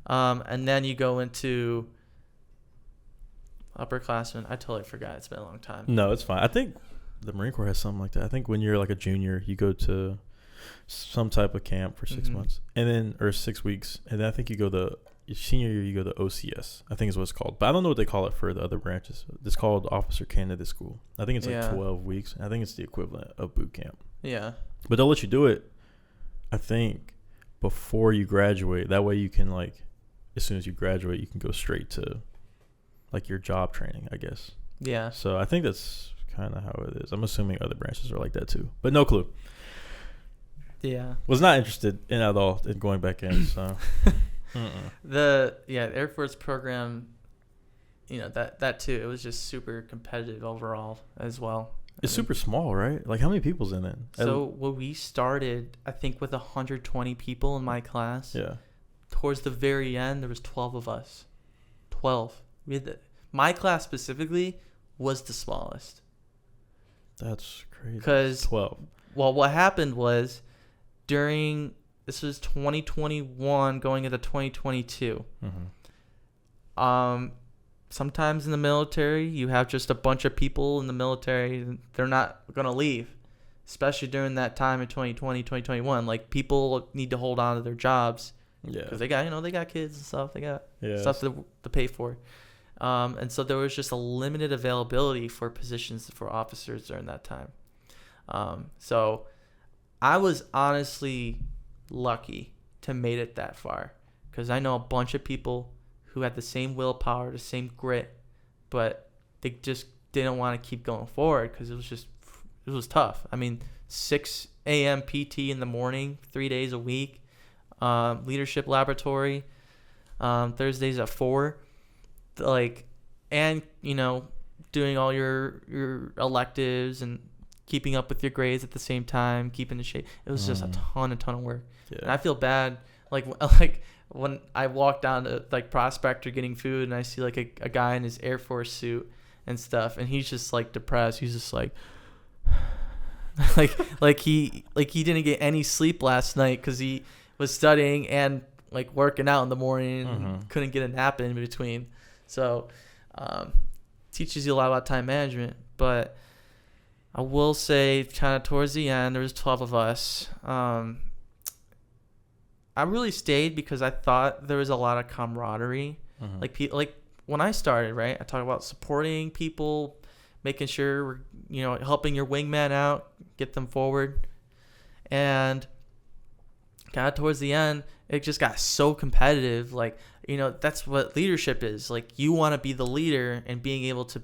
And then you go into upperclassmen. I totally forgot. It's been a long time. No, it's fine. I think the Marine Corps has something like that. I think when you're like a junior, you go to some type of camp for 6 months, and then or 6 weeks, and then I think you go to your senior year. You go to OCS, I think is what it's called, but I don't know what they call it for the other branches. It's called Officer Candidate School. I think it's like 12 weeks. I think it's the equivalent of boot camp. Yeah. But they'll let you do it, I think, before you graduate. That way you can, like, as soon as you graduate, you can go straight to, like, your job training, I guess. Yeah. So I think that's kind of how it is. I'm assuming other branches are like that too, but no clue. Yeah. Was not interested in at all in going back in. So the Air Force program, that too. It was just super competitive overall as well. It's super small, right? Like, how many people's in it? So when we started, I think with 120 people in my class. Yeah. Towards the very end, there was 12 of us. 12. My class specifically was the smallest. That's crazy. Because 12. Well, what happened was this was 2021 going into 2022. Sometimes in the military, you have just a bunch of people in the military. They're not going to leave, especially during that time in 2020, 2021. Like, people need to hold on to their jobs. Yeah. Because they got, they got kids and stuff. They got stuff to pay for. And so there was just a limited availability for positions for officers during that time. So I was honestly lucky to made it that far, because I know a bunch of people who had the same willpower, the same grit, but they just didn't want to keep going forward because it was tough. I mean, 6 a.m. PT in the morning, 3 days a week, leadership laboratory, Thursdays at 4. Like, and doing all your electives and keeping up with your grades at the same time, keeping in shape. It was just a ton of work. Yeah. And I feel bad, like when I walk down to, like, Prospector getting food, and I see, like, a guy in his Air Force suit and stuff, and he's just, like, depressed. He's just like like he didn't get any sleep last night because he was studying and, like, working out in the morning and couldn't get a nap in between. So teaches you a lot about time management. But I will say, kind of towards the end, there was 12 of us. I really stayed because I thought there was a lot of camaraderie. Like when I started, right, I talk about supporting people, making sure we're helping your wingman out, get them forward. And kind of towards the end, it just got so competitive. Like, that's what leadership is. Like, you want to be the leader and being able to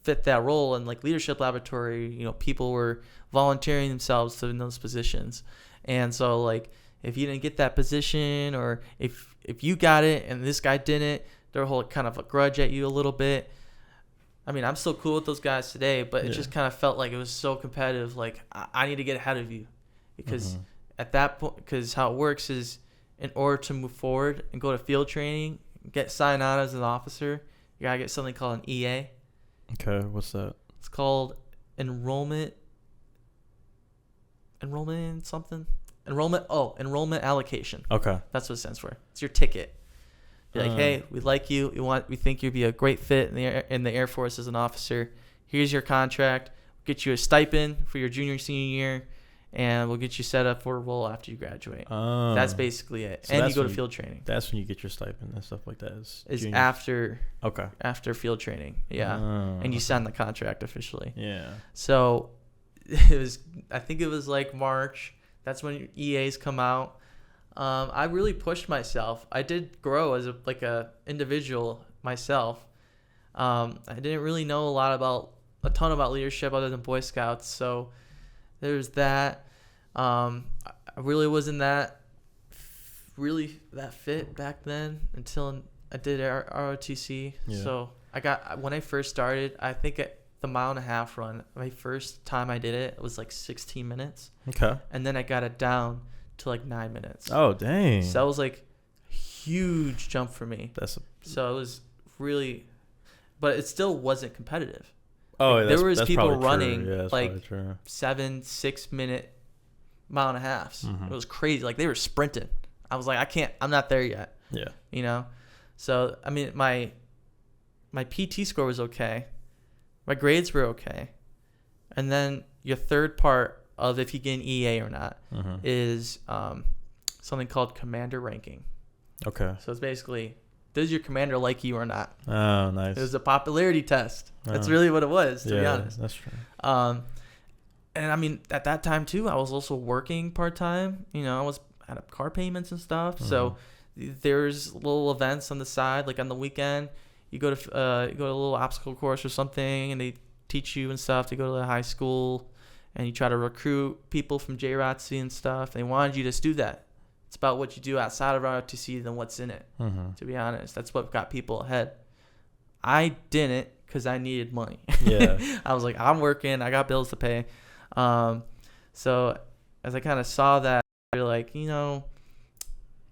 fit that role. And, like, leadership laboratory, people were volunteering themselves to in those positions. And so, like, if you didn't get that position, or if you got it and this guy didn't, they'll hold kind of a grudge at you a little bit. I mean, I'm still cool with those guys today, but it just kind of felt like it was so competitive. Like, I need to get ahead of you, because at that point, because how it works is, in order to move forward and go to field training, get signed on as an officer, you gotta get something called an EA. Okay, what's that? It's called enrollment allocation. Okay, that's what it stands for. It's your ticket. You're like, hey, we like you. We think you'd be a great fit in the Air Force as an officer. Here's your contract. We'll get you a stipend for your junior, senior year, and we'll get you set up for a role after you graduate. That's basically it. So and you go to field training. That's when you get your stipend and stuff like that. Is after field training. Yeah. And you sign the contract officially. Yeah. So I think it was like March. That's when your EAs come out. I really pushed myself. I did grow as a individual myself. I didn't really know a ton about leadership other than Boy Scouts. So there's that. I really wasn't that fit back then until I did ROTC. Yeah. So when I first started, I think the 1.5 mile run, my first time I did it was like 16 minutes. Okay. And then I got it down to like 9 minutes. Oh, dang. So that was like huge jump for me. So it was really, but it still wasn't competitive. Oh, like, there was people running like 7-6 minute 1.5 miles. It was crazy. Like, they were sprinting. I was like, I'm not there yet. Yeah. So I mean, my PT score was okay. My grades were okay. And then your third part of if you get an EA or not is something called commander ranking. Okay. So it's basically, does your commander like you or not? Oh, nice. It was a popularity test. That's really what it was, to be honest. That's true. And I mean, at that time too, I was also working part-time. You know, I was out of car payments and stuff. So there's little events on the side, like on the weekend, you go to a little obstacle course or something, and they teach you and stuff to go to the high school, and you try to recruit people from JROTC and stuff. They wanted you to do that. It's about what you do outside of ROTC than what's in it, to be honest. That's what got people ahead. I didn't because I needed money. Yeah. I was like, I'm working. I got bills to pay. So as I kind of saw that, you're like, you know,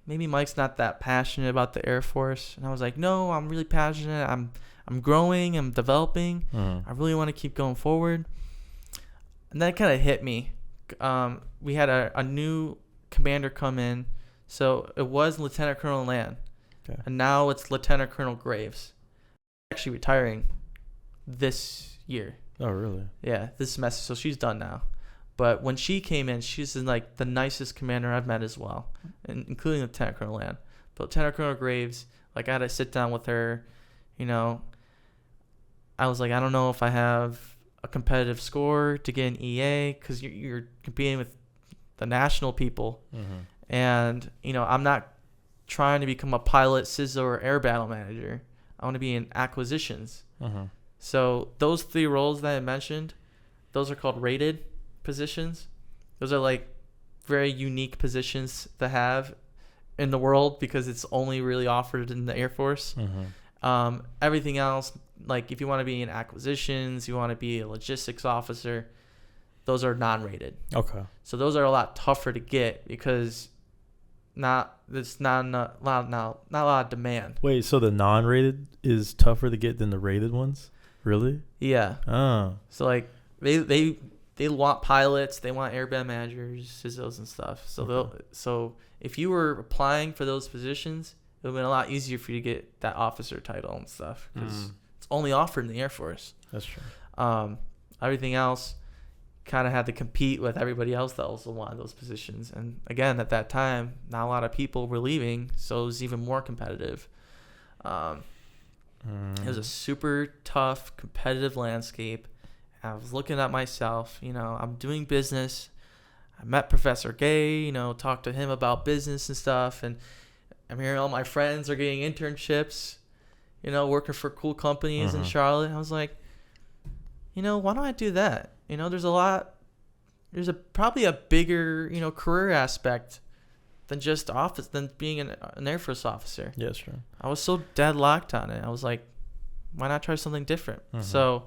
maybe Mike's not that passionate about the Air Force. And I was like, no, I'm really passionate. I'm growing. I'm developing. I really want to keep going forward. And that kind of hit me. We had a new commander come in. So it was Lieutenant Colonel Land. Okay. And now it's Lieutenant Colonel Graves. Actually retiring this year. Oh, really? Yeah, this semester. So she's done now. But when she came in, she's like the nicest commander I've met as well, including Lieutenant Colonel Land. But Lieutenant Colonel Graves, like I had to sit down with her, you know. I was like, I don't know if I have a competitive score to get an EA because you're competing with the national people. And, you know, I'm not trying to become a pilot, CISO, or air battle manager. I want to be in acquisitions. So those 3 roles that I mentioned, those are called rated positions. Those are like very unique positions to have in the world because it's only really offered in the Air Force. Everything else, like if you want to be in acquisitions, you want to be a logistics officer, those are non-rated. Okay. So those are a lot tougher to get because there's not a lot of demand. Wait, so the non-rated is tougher to get than the rated ones? Really? Yeah. Oh. So like they want pilots, they want airband managers, CISOs and stuff. So so if you were applying for those positions, it would have been a lot easier for you to get that officer title and stuff because it's only offered in the Air Force. That's true. Everything else kind of had to compete with everybody else that also wanted those positions. And again, at that time, not a lot of people were leaving, so it was even more competitive. It was a super tough, competitive landscape. I was looking at myself, you know, I'm doing business. I met Professor Gay, you know, talked to him about business and stuff. And I'm hearing all my friends are getting internships, you know, working for cool companies in Charlotte. I was like, you know, why don't I do that? You know, there's probably a bigger, you know, career aspect than just than being an Air Force officer. Yeah, sure. I was so deadlocked on it. I was like, why not try something different? So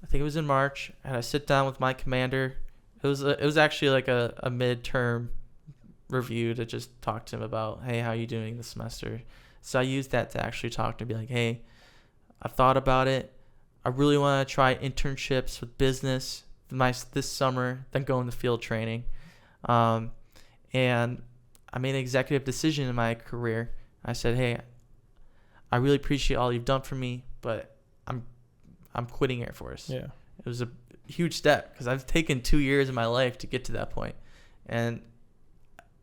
I think it was in March, and I sit down with my commander. It was actually like a midterm review to just talk to him about, hey, how are you doing this semester? So I used that to actually talk to him, be like, hey, I thought about it. I really want to try internships with business this summer, then go into field training. And I made an executive decision in my career. I said, hey, I really appreciate all you've done for me, but I'm quitting Air Force. Yeah. It was a huge step because I've taken 2 years of my life to get to that point. And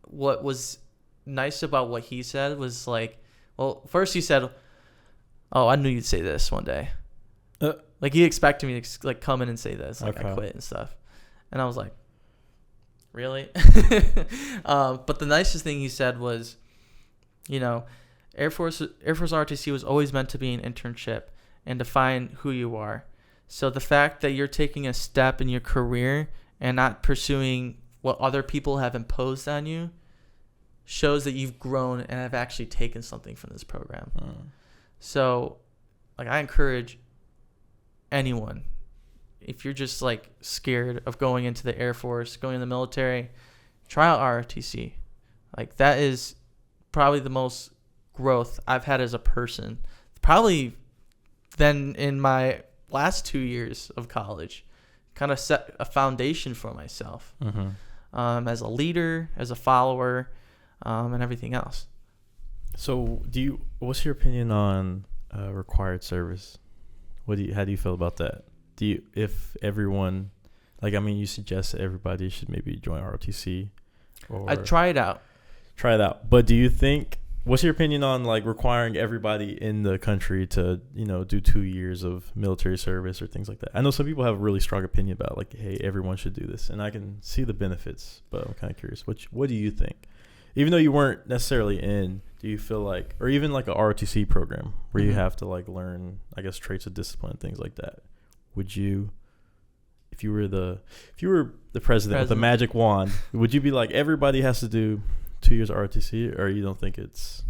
what was nice about what he said was like, well, first he said, oh, I knew you'd say this one day. Like he expected me to like come in and say this, like I quit and stuff. And I was like, really? But the nicest thing he said was, you know, Air Force ROTC was always meant to be an internship and define who you are. So the fact that you're taking a step in your career and not pursuing what other people have imposed on you shows that you've grown and have actually taken something from this program. So like I encourage anyone, if you're just like scared of going into the Air Force, going in the military, try out ROTC. Like that is probably the most growth I've had as a person, probably than in my last 2 years of college. Kind of set a foundation for myself as a leader, as a follower, and everything else. So what's your opinion on required service? How do you feel about that? If everyone, Like, I mean, you suggest that everybody should maybe join ROTC or I'd try it out. Try it out. But do you think, what's your opinion on like requiring everybody in the country to, do 2 years of military service or things like that? I know some people have a really strong opinion about like, hey, everyone should do this. And I can see the benefits, but I'm kind of curious. What do you think? Even though you weren't necessarily in, do you feel like, or even like a ROTC program where you have to like learn, I guess, traits of discipline, things like that. Would you, if you were the president with a magic wand, would you be like, everybody has to do 2 years of ROTC, or you don't think it's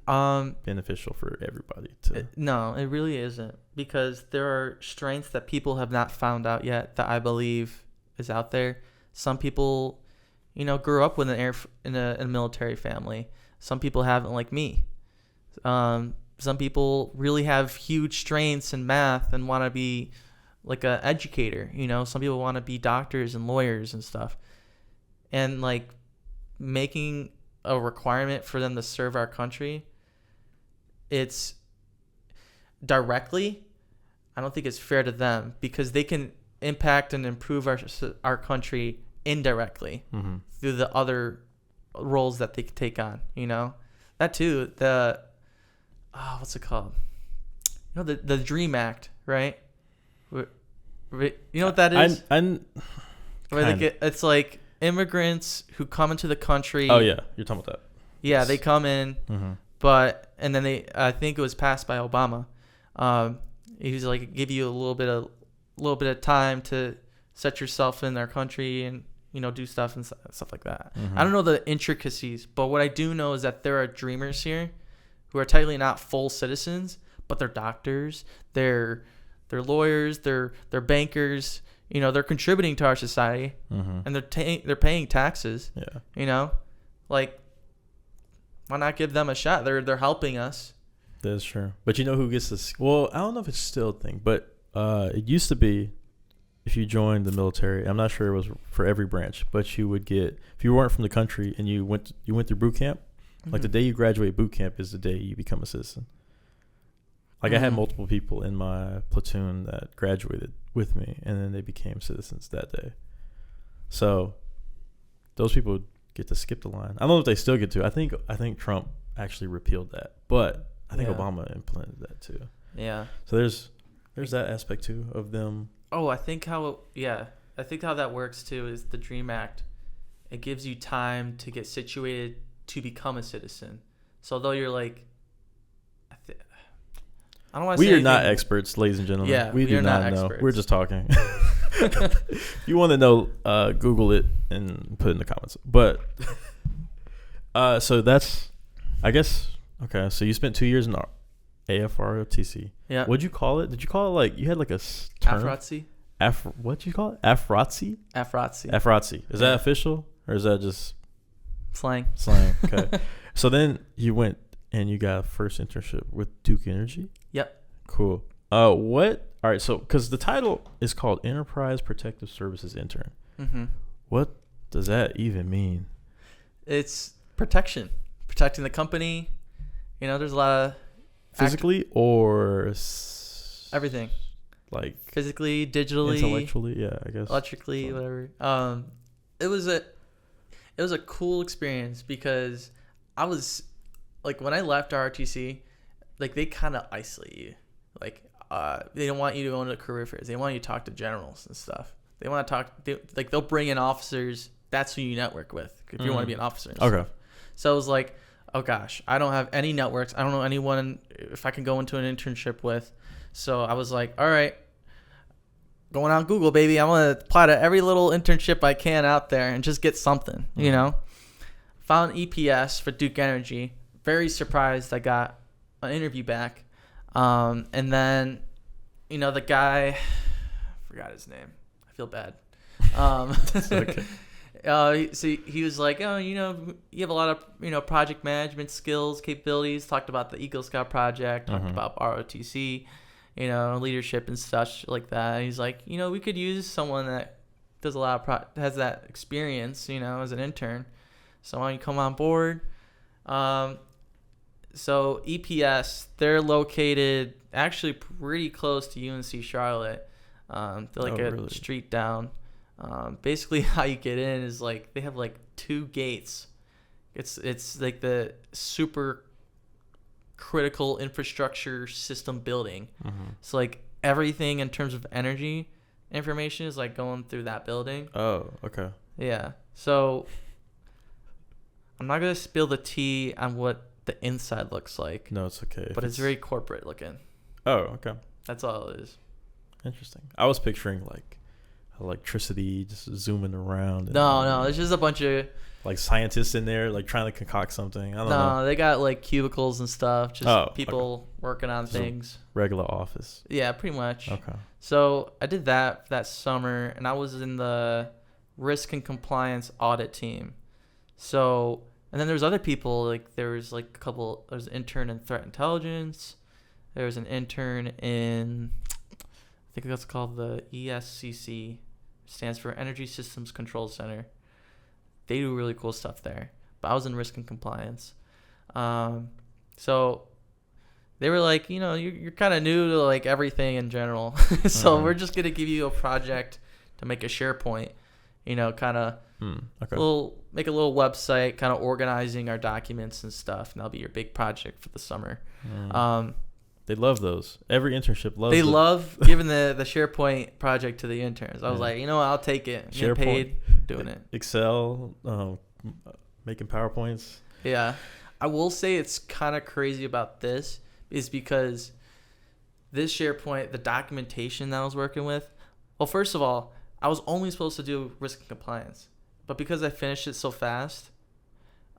beneficial for everybody to? No, it really isn't, because there are strengths that people have not found out yet that I believe is out there. Some people, grew up with in a military family. Some people haven't, like me. Some people really have huge strengths in math and want to be like an educator. Some people want to be doctors and lawyers and stuff. And like making a requirement for them to serve our country, it's directly, I don't think it's fair to them, because they can impact and improve our country indirectly through the other roles that they take on. That too, what's it called? The DREAM Act, right? You know what that is? It's like immigrants who come into the country. Oh yeah, you're talking about that. Yeah, they come in, and then I think it was passed by Obama. He was like, give you a little bit of time to set yourself in their country and do stuff and stuff like that. I don't know the intricacies, but what I do know is that there are dreamers here who are technically not full citizens, but they're doctors, they're lawyers, they're bankers. They're contributing to our society, and they're paying taxes. Yeah. Like, why not give them a shot? They're helping us. That's true. But who gets this? Well, I don't know if it's still a thing, but it used to be, if you joined the military, I'm not sure it was for every branch, but you would get, if you weren't from the country and you went through boot camp, like the day you graduate boot camp is the day you become a citizen. Like I had multiple people in my platoon that graduated with me, and then they became citizens that day. So those people get to skip the line. I don't know if they still get to. I think Trump actually repealed that, but I think Obama implemented that too. Yeah. So there's that aspect too of them. Oh, I think how that works too is the DREAM Act. It gives you time to get situated to become a citizen. So though you're like, I don't want to say we are not experts, ladies and gentlemen. Yeah, we do not know. We're just talking. If you want to know, Google it and put it in the comments. But so that's, I guess, okay. So you spent 2 years in AFROTC. Yeah. What'd you call it? Did you call it like, you had like a term? AFROTC. What'd you call it? AFROTC? AFROTC. AFROTC. Is that official, or is that just slang? Okay. So then you went and you got a first internship with Duke Energy. Yep. Cool. All right. So, because the title is called Enterprise Protective Services Intern. What does that even mean? It's protecting the company. There's a lot of physically or everything, like physically, digitally, intellectually. Yeah, I guess electrically, whatever. It was a cool experience, because I was like, when I left ROTC, like they kind of isolate you. Like they don't want you to go into career fairs. They want you to talk to generals and stuff. They want to talk. They'll bring in officers. That's who you network with if you want to be an officer. Okay. Stuff. So it was like, oh gosh, I don't have any networks. I don't know anyone if I can go into an internship with. So I was like, all right, going on Google, baby. I'm going to apply to every little internship I can out there and just get something, Found EPS for Duke Energy. Very surprised I got an interview back. And then, the guy, I forgot his name. I feel bad. Okay. So he was like, oh, you have a lot of, project management skills, capabilities. Talked about the Eagle Scout project, talked about ROTC, leadership and such like that. And he's like, we could use someone that does a lot of has that experience, as an intern. So why don't you come on board? So EPS, they're located actually pretty close to UNC Charlotte. They're like really? street down. Basically, how you get in is like they have like 2 gates. It's like the super critical infrastructure system building. So like everything in terms of energy information is like going through that building. Oh, okay. Yeah. So I'm not gonna spill the tea on what the inside looks like. No, it's okay. But it's very corporate looking. Oh, okay. That's all it is. Interesting. I was picturing like electricity just zooming around. And, No, it's just a bunch of like scientists in there like trying to concoct something. I don't know. No, they got like cubicles and stuff. Just people working on things. Regular office. Yeah, pretty much. Okay. So I did that summer, and I was in the risk and compliance audit team. So, and then there's other people, like there's like there's an intern in threat intelligence. There's an intern in, I think that's called the ESCC, stands for Energy Systems Control Center. They do really cool stuff there. But I was in risk and compliance. So they were like, you're kind of new to like everything in general. So we're just going to give you a project to make a SharePoint, kind of make a little website, kind of organizing our documents and stuff. And that'll be your big project for the summer. They love those. Every internship loves They love giving the SharePoint project to the interns. I was like, I'll take it. Get paid doing it. Excel, making PowerPoints. Yeah. I will say it's kind of crazy about this is because this SharePoint, the documentation that I was working with, well, first of all, I was only supposed to do risk and compliance. But because I finished it so fast,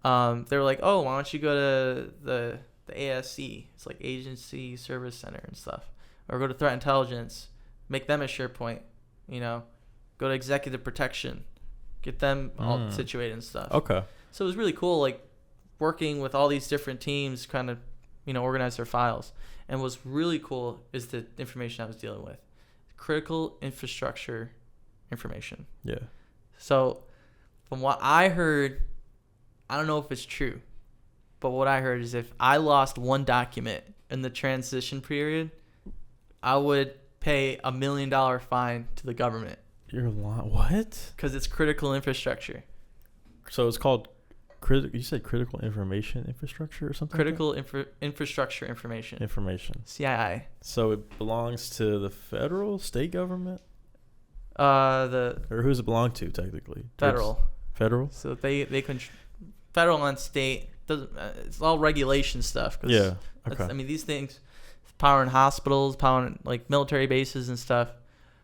they were like, oh, why don't you go to the ASC, it's like Agency Service Center and stuff, or go to Threat Intelligence, make them a SharePoint, go to Executive Protection, get them all situated and stuff. Okay. So it was really cool, like working with all these different teams, kind of, organize their files. And what's really cool is the information I was dealing with, critical infrastructure information. Yeah. So from what I heard, I don't know if it's true, but what I heard is if I lost one document in the transition period, I would pay $1 million fine to the government. You're lying. What? Because it's critical infrastructure. So it's called you said critical information infrastructure or something? Critical infrastructure information. CII. So it belongs to the federal, state government? Or who's it belong to technically? Federal. Federal? So they federal and state. It's all regulation stuff. Yeah. Okay. I mean, these things, powering hospitals, powering like military bases and stuff.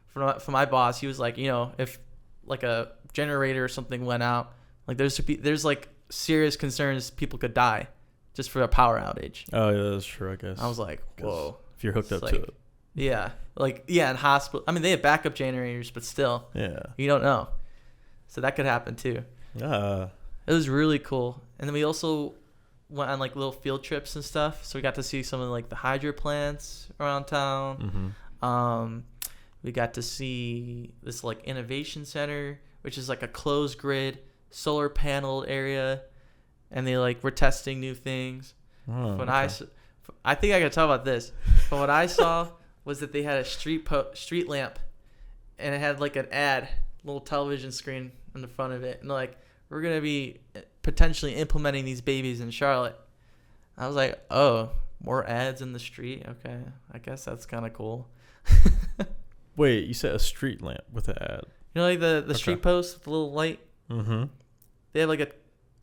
For my boss, he was like, if like a generator or something went out, like there's like serious concerns people could die just for a power outage. Oh yeah, that's true. I guess. I was like, whoa. If you're hooked up to it. Yeah. In hospital. I mean, they have backup generators, but still. Yeah. You don't know. So that could happen too. It was really cool. And then we also went on like little field trips and stuff. So we got to see some of like the hydro plants around town. We got to see this like innovation center, which is like a closed grid solar panel area, and they like were testing new things. I think I can talk about this. But what I saw was that they had a street lamp, and it had like an ad, little television screen in the front of it, and like, we're gonna be potentially implementing these babies in Charlotte. I was like, oh, more ads in the street? Okay, I guess that's kind of cool. Wait, you said a street lamp with an ad? Like the street post with the little light? Mm-hmm. They have like a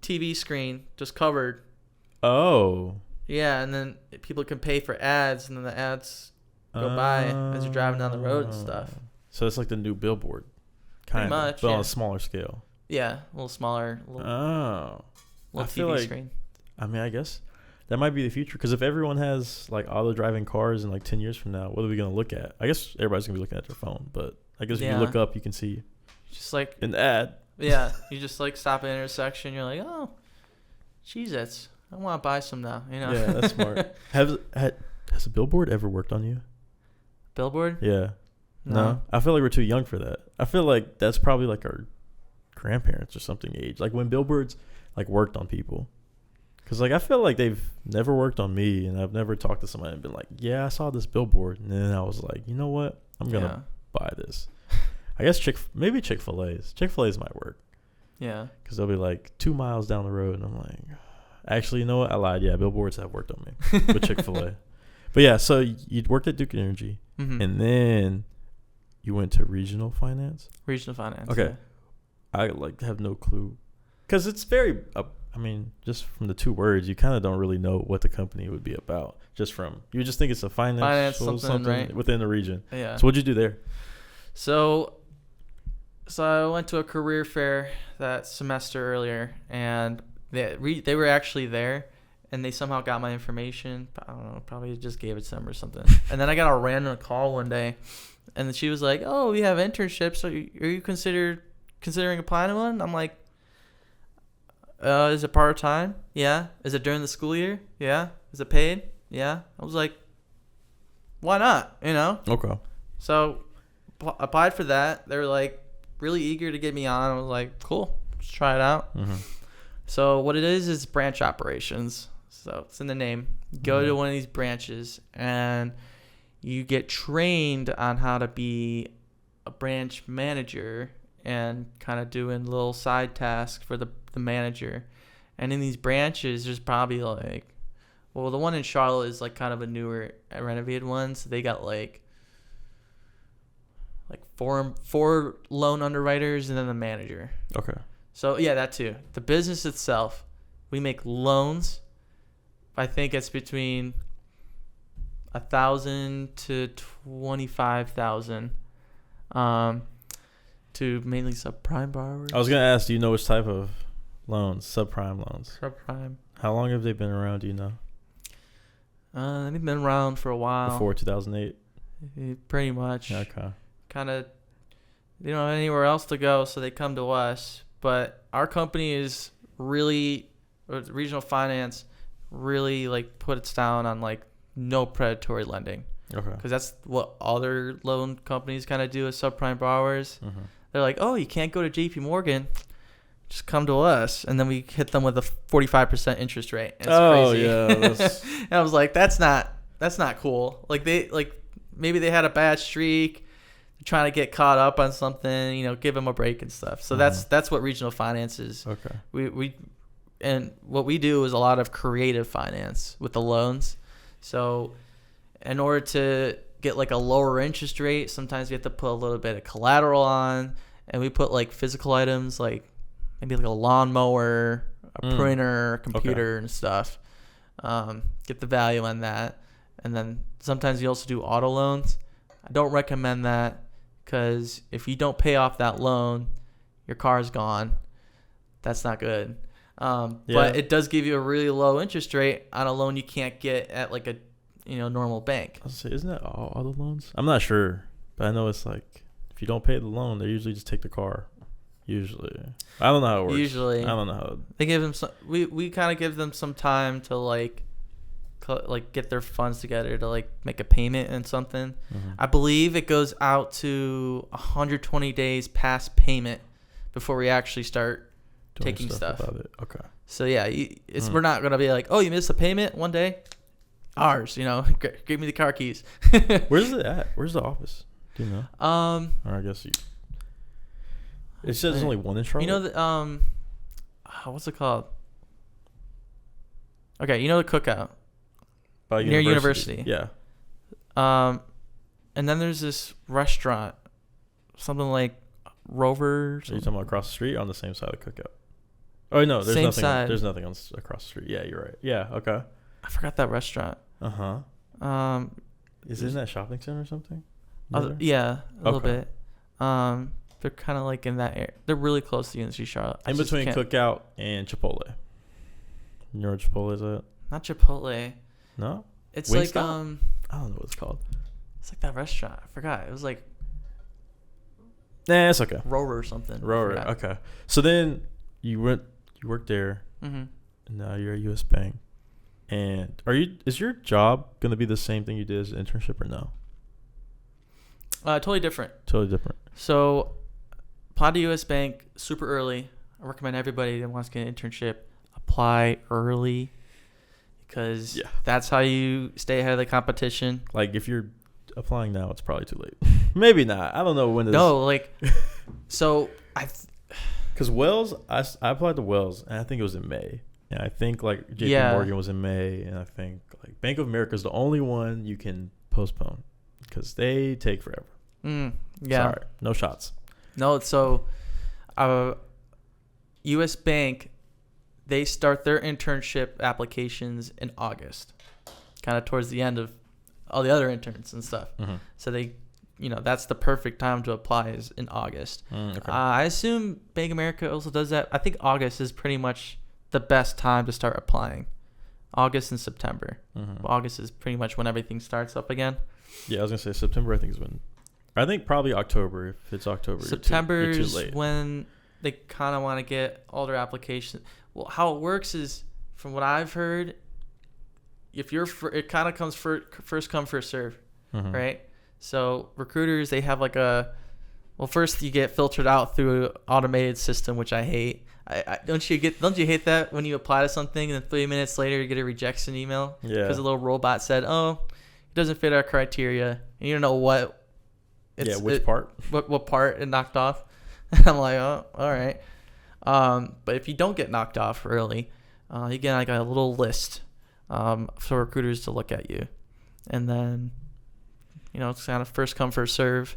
TV screen just covered. Oh. Yeah, and then people can pay for ads, and then the ads go by as you're driving down the road and stuff. So it's like the new billboard, kind of, much, but on a smaller scale. Yeah, a little smaller. Little TV screen. I mean, I guess that might be the future, because if everyone has like auto-driving cars in like 10 years from now, what are we going to look at? I guess everybody's going to be looking at their phone, but I guess if you look up, you can see just like an ad. Yeah, you just like stop at an intersection, you're like, oh, Cheez-Its, I want to buy some now, Yeah, that's smart. Has a billboard ever worked on you? Billboard? Yeah. No? I feel like we're too young for that. I feel like that's probably like our grandparents or something age, like when billboards like worked on people. Because like I feel like they've never worked on me, and I've never talked to somebody and been like, yeah, I saw this billboard, and then I was like, you know what, I'm gonna buy this. I guess maybe Chick-fil-A's. Chick-fil-A's might work. Yeah. Because they'll be like 2 miles down the road. And I'm like, actually, you know what? I lied. Yeah, billboards have worked on me with Chick-fil-A. But yeah, so you worked at Duke Energy. Mm-hmm. And then you went to regional finance? Regional finance. Okay. Yeah. I like have no clue. Because it's very, I mean, just from the 2 words, you kind of don't really know what the company would be about. You just think it's a finance something right? within the region. Yeah. So what'd you do there? So I went to a career fair that semester earlier, and they were actually there, and they somehow got my information. I don't know, probably just gave it to them or something. And then I got a random call one day, and then she was like, "Oh, we have internships. Are you considering applying to one?" I'm like, "Is it part time? Yeah. Is it during the school year? Yeah. Is it paid? Yeah." I was like, "Why not? You know?" Okay. So applied for that. They were like really eager to get me on. I was like, cool, let's try it out. Mm-hmm. So what it is branch operations. So it's in the name. You go to one of these branches and you get trained on how to be a branch manager and kind of doing little side tasks for the manager. And in these branches, there's probably like, well, the one in Charlotte is like kind of a newer renovated one. So they got like four loan underwriters and then the manager. Okay. So yeah, that too. The business itself, we make loans. I think it's between 1,000 to 25,000, to mainly subprime borrowers. I was gonna ask, do you know which type of loans? Subprime loans. Subprime. How long have they been around? Do you know? They've been around for a while. Before 2008. Pretty much. Okay. Kind of, they don't have anywhere else to go, so they come to us. But our company is really, regional finance, really like puts down on like no predatory lending. Okay. Because that's what other loan companies kind of do as subprime borrowers. Mm-hmm. They're like, oh, you can't go to JP Morgan, just come to us, and then we hit them with a 45% interest rate. It's crazy. Yeah. And I was like, that's not cool. Like maybe they had a bad streak, trying to get caught up on something, give them a break and stuff. So that's what regional finance is. Okay. We and what we do is a lot of creative finance with the loans. So in order to get like a lower interest rate, sometimes we have to put a little bit of collateral on, and we put like physical items like maybe like a lawnmower, a printer, a computer, and stuff. Get the value on that. And then sometimes you also do auto loans. I don't recommend that, because if you don't pay off that loan, your car's gone. That's not good. But it does give you a really low interest rate on a loan you can't get at like a normal bank. I was gonna say, isn't that all auto loans? I'm not sure, but I know it's like if you don't pay the loan, they usually just take the car. Usually, I don't know how it works. Usually, I don't know how. They give them some. We kind of give them some time to like get their funds together to like make a payment and something. Mm-hmm. I believe it goes out to 120 days past payment before we actually start taking stuff about it. Okay. So yeah, we're not gonna be like, oh, you missed a payment one day, ours. Give me the car keys. Where's it at? Where's the office? Do you know? Or I guess you. It says there's only one in Charlotte. What's it called? Okay, the Cookout. By near University. Yeah. And then there's this restaurant, something like Rover's. Are you talking about across the street or on the same side of Cookout? Oh no, there's same nothing. Side. There's nothing across the street. Yeah, you're right. Yeah. Okay. I forgot that restaurant. Is it in that shopping center or something? Yeah, a little bit. They're kind of like in that area. They're really close to UNC Charlotte. In between Cookout and Chipotle. You know where Chipotle is at? Not Chipotle. No? It's Wingstop? like I don't know what it's called. It's like that restaurant. I forgot. It was like Nah, it's okay. Rover or something. Rover. Okay. So then you worked there. Mm-hmm. And now you're at US Bank. And is your job gonna be the same thing you did as an internship or no? Totally different. Totally different. So apply to US Bank super early. I recommend everybody that wants to get an internship apply early, because that's how you stay ahead of the competition. Like if you're applying now, it's probably too late. Maybe not. I don't know when this. No, like, so because Wells, I applied to Wells, and I think it was in May. And I think like JP Morgan was in May, and I think like Bank of America is the only one you can postpone because they take forever. Yeah. Sorry, no shots. No, so U.S. Bank, they start their internship applications in August, kind of towards the end of all the other interns and stuff. Mm-hmm. So they, that's the perfect time to apply is in August. Okay. I assume Bank of America also does that. I think August is pretty much the best time to start applying. August and September. Mm-hmm. August is pretty much when everything starts up again. Yeah, I was gonna say September. I think is when. I think probably October. If it's October, September you're too is late. when they kind of want to get all their applications. Well, how it works is, from what I've heard, if you're it kind of comes first come first serve, right? So recruiters, they have like first you get filtered out through an automated system, which I hate. Don't you hate that when you apply to something and then 3 minutes later you get a rejection email? Yeah. Because a little robot said, "Oh, it doesn't fit our criteria," and you don't know what. Which part? What part it knocked off? And I'm like, oh, all right. But if you don't get knocked off early, you get like a little list for recruiters to look at you, and then it's kind of first come first serve.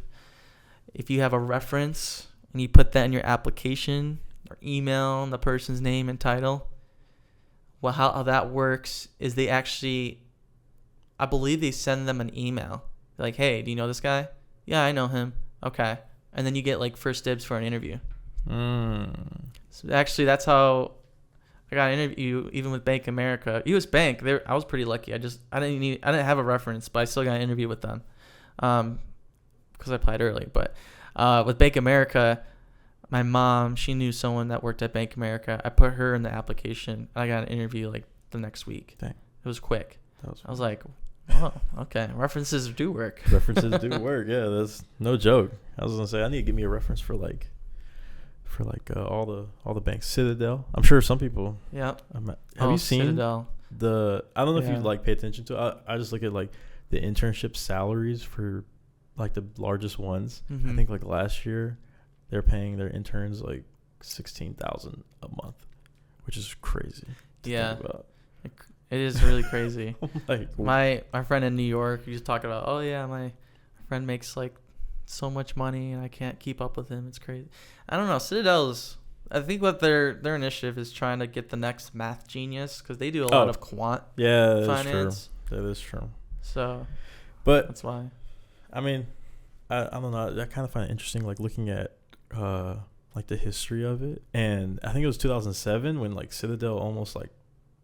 If you have a reference and you put that in your application or email and the person's name and title, well, how that works is they actually, I believe they send them an email like, hey, do you know this guy? Yeah, I know him. Okay. And then you get like first dibs for an interview. So actually, that's how I got an interview even with Bank of America. US Bank, I was pretty lucky. I didn't have a reference, but I still got an interview with them because I applied early. But with Bank of America, my mom, she knew someone that worked at Bank of America. I put her in the application. And I got an interview like the next week. Dang. It was quick. I was like, oh, okay. References do work. References do work. Yeah, that's no joke. I was gonna say I need to give me a reference for all the banks. Citadel. I'm sure some people. Yeah. Have you seen Citadel? I don't know if you like pay attention to it. I just look at like the internship salaries for like the largest ones. I think like last year they're paying their interns like $16,000 a month, which is crazy. Yeah. It is really crazy. Like my friend in New York, he was talking about, oh yeah, my friend makes like so much money and I can't keep up with him. It's crazy. I don't know. Citadel's, I think what their initiative is trying to get the next math genius because they do a lot of quant finance. That is true. So, but that's why. I mean, I don't know. I kind of find it interesting, like looking at like the history of it, and I think it was 2007 when like Citadel almost like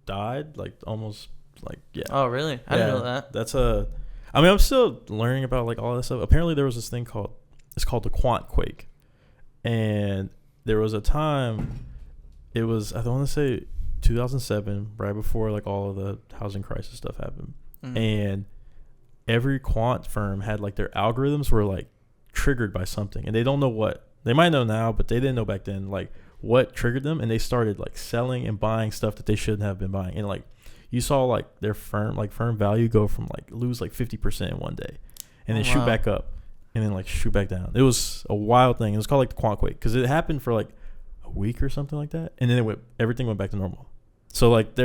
died, like almost like Oh really? I didn't know that. I mean, I'm still learning about like all this stuff. Apparently there was this thing called the quant quake, and there was a time, it was, I want to say 2007, right before like all of the housing crisis stuff happened, and every quant firm had like their algorithms were like triggered by something, and they don't know what. They might know now, but they didn't know back then like what triggered them, and they started like selling and buying stuff that they shouldn't have been buying, and like you saw like their firm value go from like lose like 50% in one day, and then shoot back up, and then like shoot back down. It was a wild thing. It was called like the quant quake because it happened for like a week or something like that, and then everything went back to normal. So like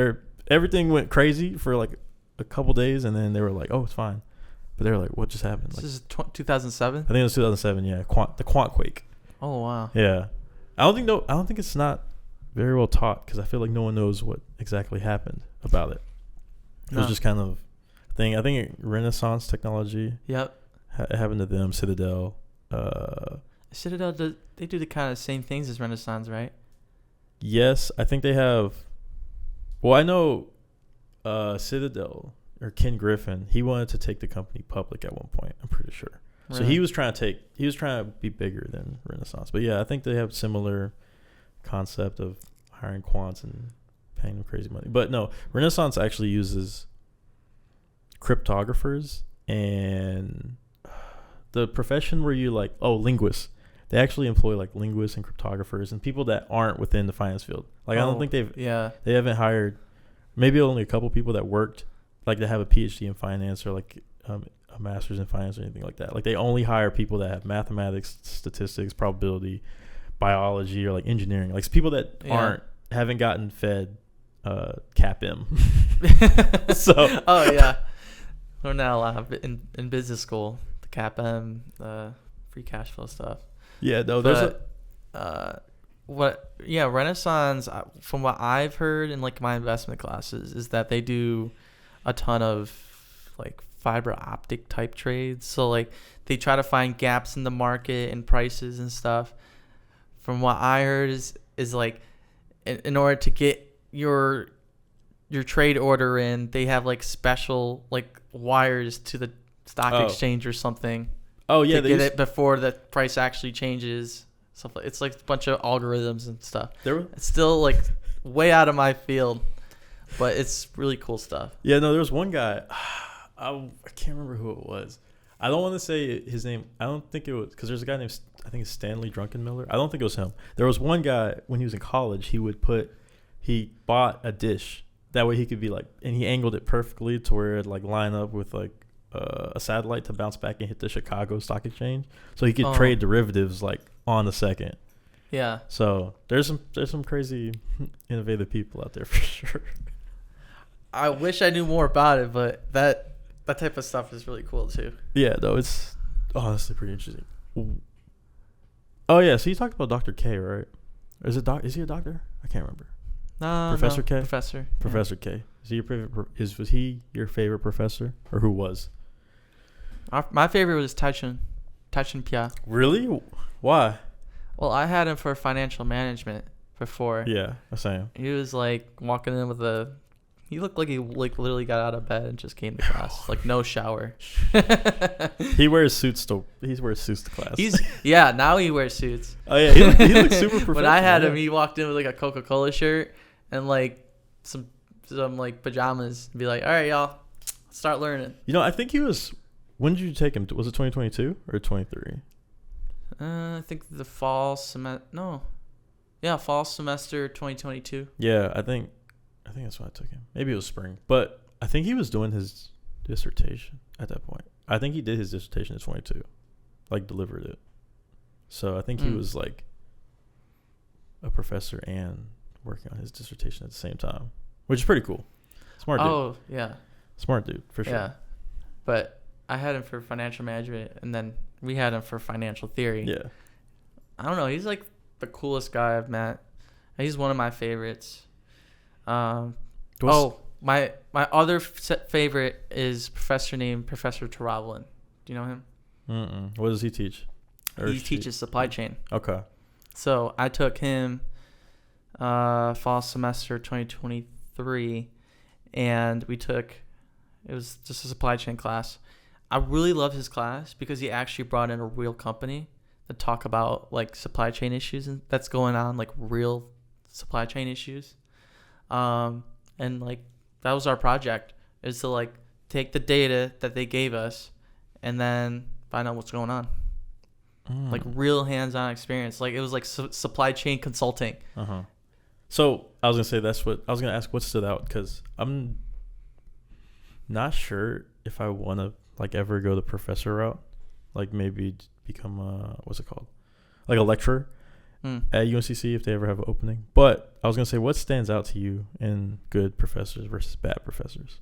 everything went crazy for like a couple days, and then they were like, oh, it's fine, but they were like, what just happened? This is 2007. I think it was 2007. Yeah, the quant quake. Oh wow. Yeah, I don't think it's not very well taught because I feel like no one knows what exactly happened about it. It was just kind of a thing. I think Renaissance technology. Yep. It happened to them. Citadel. Citadel, they do the kind of same things as Renaissance, right? Yes, I think they have. Well, I know Citadel or Ken Griffin. He wanted to take the company public at one point. I'm pretty sure. So he was trying to be bigger than Renaissance. But yeah, I think they have similar concept of hiring quants and paying them crazy money. But no, Renaissance actually uses cryptographers and the profession where you like, linguists. They actually employ like linguists and cryptographers and people that aren't within the finance field. Like I don't think they haven't hired, maybe only a couple people that worked like that have a PhD in finance or like a a master's in finance or anything like that. Like they only hire people that have mathematics, statistics, probability, biology, or like engineering. Like people that haven't gotten fed CAPM. So oh yeah, we're not allowed in business school the CAPM, the free cash flow stuff. Yeah, no, there's Renaissance, from what I've heard in like my investment classes, is that they do a ton of like fiber optic type trades. So like they try to find gaps in the market and prices and stuff. From what I heard is like in order to get your trade order in, they have like special like wires to the stock exchange or something. Oh yeah, to get it before the price actually changes. Stuff like, it's like a bunch of algorithms and stuff. It's still like way out of my field, but it's really cool stuff. Yeah, no, there was one guy. I can't remember who it was. I don't want to say his name. I don't think it was, because there's a guy named, I think it's Stanley Drunkenmiller. I don't think it was him. There was one guy when he was in college. He bought a dish that way he could be like, and he angled it perfectly to where it like line up with like a satellite to bounce back and hit the Chicago Stock Exchange, so he could trade derivatives like on the second. Yeah. So there's some crazy innovative people out there for sure. I wish I knew more about it, but that type of stuff is really cool too. Yeah, no, it's honestly pretty interesting. Oh yeah, so you talked about Dr. K, right? Is he a doctor? I can't remember. Professor K. Professor K. Is he your favorite? Was he your favorite professor, or who was? My favorite was Taichin Pia. Really? Why? Well, I had him for financial management before. Yeah, I saw him. He was like walking in with he looked like he like literally got out of bed and just came to class, like no shower. He wears suits to class. Now he wears suits. Oh yeah, he looks super professional. When I had him, he walked in with like a Coca-Cola shirt and like some like pajamas and be like, all right, y'all, start learning. You know, I think he was. When did you take him? Was it 2022 or 23? I think the fall semester. No, yeah, fall semester 2022. Yeah, I think that's when I took him. Maybe it was spring, but I think he was doing his dissertation at that point. I think he did his dissertation in 22, like delivered it. So I think he was like a professor and working on his dissertation at the same time, which is pretty cool. Smart dude. Oh yeah, smart dude for sure. Yeah, but I had him for financial management, and then we had him for financial theory. Yeah, I don't know. He's like the coolest guy I've met. He's one of my favorites. My other favorite is professor named Professor Taravalin. Do you know him? What does he teach? He teaches supply chain. Okay. So I took him fall semester 2023, and it was just a supply chain class. I really love his class because he actually brought in a real company to talk about like supply chain issues and that's going on, like real supply chain issues. And like that was our project, is to like take the data that they gave us and then find out what's going on. Like real hands-on experience. Like it was like supply chain consulting. So I was gonna say I was gonna ask what stood out, because I'm not sure if I want to like ever go the professor route, like maybe become what's it called, like a lecturer at UNCC if they ever have an opening. But I was gonna say, what stands out to you in good professors versus bad professors?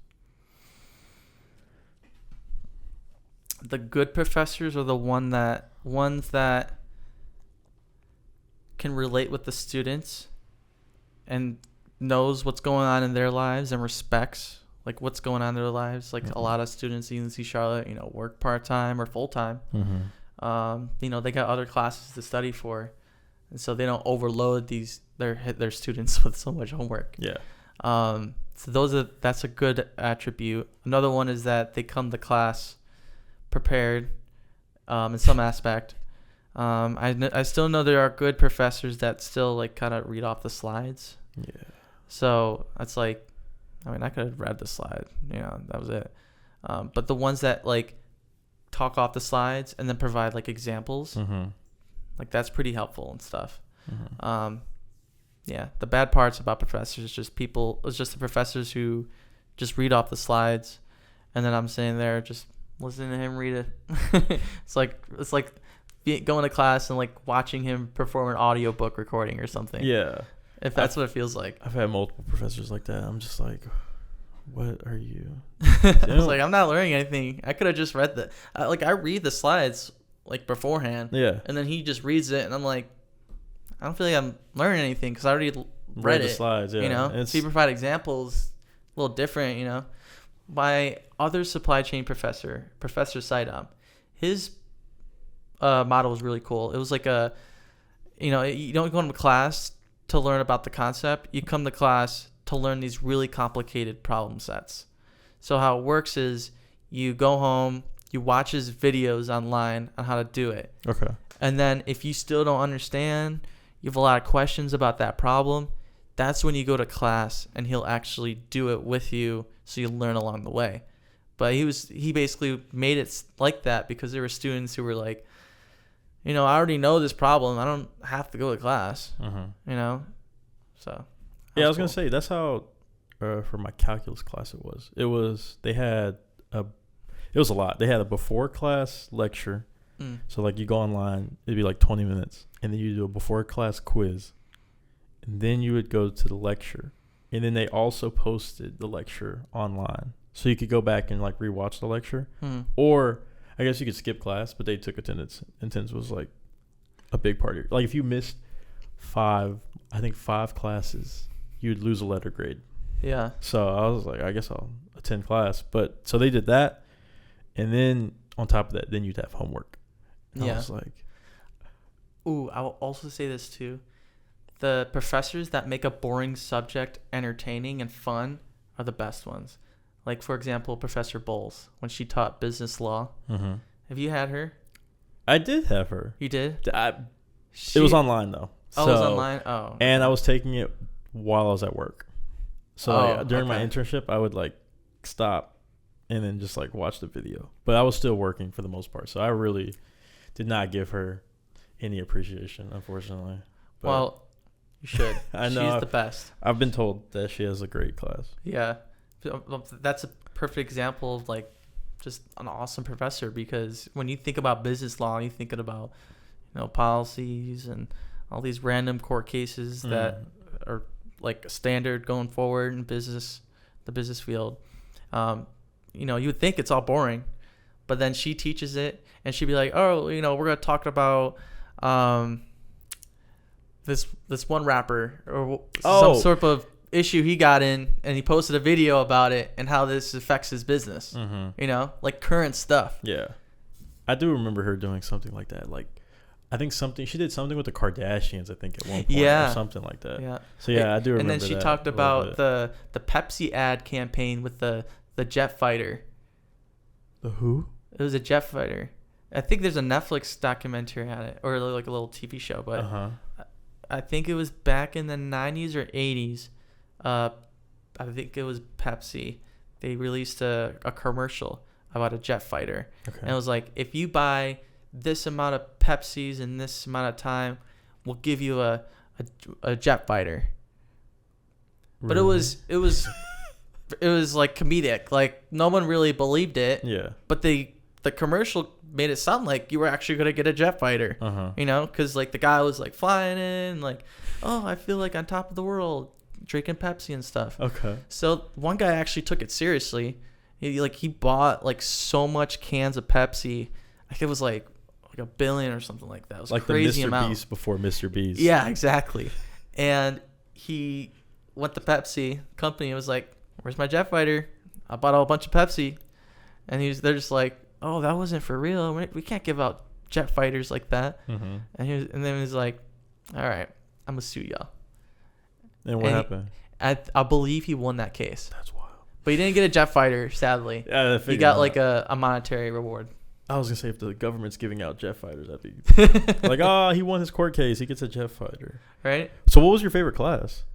The good professors are the ones that can relate with the students and knows what's going on in their lives and respects like what's going on in their lives. Like a lot of students at UNC Charlotte, work part-time or full-time. They got other classes to study for, and so they don't overload their students with so much homework. Yeah. So that's a good attribute. Another one is that they come to class prepared in some aspect. I still know there are good professors that still like kind of read off the slides. Yeah. So that's like, I could have read the slide, that was it. But the ones that like talk off the slides and then provide like examples, like that's pretty helpful and stuff. Yeah. The bad parts about professors is just the professors who just read off the slides, and then I'm sitting there just Listen to him read it. It's like going to class and like watching him perform an audiobook recording or something. Yeah. If that's what it feels like. I've had multiple professors like that. I'm just like, what are you? I was like, I'm not learning anything. I could have just read the I read the slides like beforehand. Yeah. And then he just reads it, and I'm like, I don't feel like I'm learning anything because I already read the it. Slides, yeah. You know, so you provide examples, a little different. You know, my other supply chain Professor Saidam, his model was really cool. It was like you don't go to class to learn about the concept. You come to class to learn these really complicated problem sets. So how it works is you go home, you watch his videos online on how to do it. Okay. And then if you still don't understand, you have a lot of questions about that problem, that's when you go to class and he'll actually do it with you so you learn along the way. But he basically made it like that because there were students who were like, I already know this problem. I don't have to go to class. Mm-hmm. So. Yeah, I was going to say, that's how, for my calculus class it was. It was a lot. They had a before class lecture. So like you go online, it'd be like 20 minutes. And then you do a before class quiz. And then you would go to the lecture. And then they also posted the lecture online. So you could go back and like rewatch the lecture. Or I guess you could skip class, but they took attendance. Attendance was like a big part of it. Like if you missed 5 classes, you'd lose a letter grade. Yeah. So I was like, I guess I'll attend class. But so they did that. And then on top of that, then you'd have homework. And I was like, ooh, I will also say this too. The professors that make a boring subject entertaining and fun are the best ones. Like, for example, Professor Bowles, when she taught business law. Mm-hmm. Have you had her? I did have her. You did? It was online, though. Oh, it was online? Oh. And I was taking it while I was at work. So during my internship, I would, like, stop and then just, like, watch the video. But I was still working for the most part. So I really did not give her any appreciation, unfortunately. But well, you should. I know. She's the best. I've been told that she has a great class. Yeah. That's a perfect example of like just an awesome professor, because when you think about business law, you're thinking about policies and all these random court cases that are like standard going forward in the business field. You would think it's all boring, but then she teaches it and she'd be like, oh, we're going to talk about this one rapper or some sort of issue he got in, and he posted a video about it and how this affects his business. Like current stuff. Yeah, I do remember her doing something like that. Like, I think she did something with the Kardashians, I think, at one point, or something like that. Yeah. So yeah, I do remember. And then she talked about the Pepsi ad campaign with the jet fighter. The who? It was a jet fighter. I think there's a Netflix documentary on it, or like a little TV show, but I think it was back in the 90s or 80s. I think it was Pepsi. They released a commercial about a jet fighter. Okay. And it was like, if you buy this amount of Pepsis in this amount of time, we'll give you a jet fighter. Really? But it was like comedic. Like no one really believed it. Yeah. But the commercial made it sound like you were actually going to get a jet fighter. Because like the guy was like flying in, like, oh, I feel like on top of the world, drinking Pepsi and stuff. Okay. So one guy actually took it seriously. He bought like so much cans of Pepsi. I think it was like $1 billion or something like that. It was like a crazy amount. Like the Mr. Beast before Mr. Beast. Yeah, exactly. And he went to Pepsi company and was like, "Where's my jet fighter? I bought a whole bunch of Pepsi." And they're just like, "Oh, that wasn't for real. We can't give out jet fighters like that." And then he's like, "All right, I'm gonna sue y'all." And what happened? I believe he won that case. That's wild. But he didn't get a jet fighter, sadly. Yeah, he got like a monetary reward. I was gonna say, if the government's giving out jet fighters, that'd be like, he won his court case, he gets a jet fighter. Right? So what was your favorite class?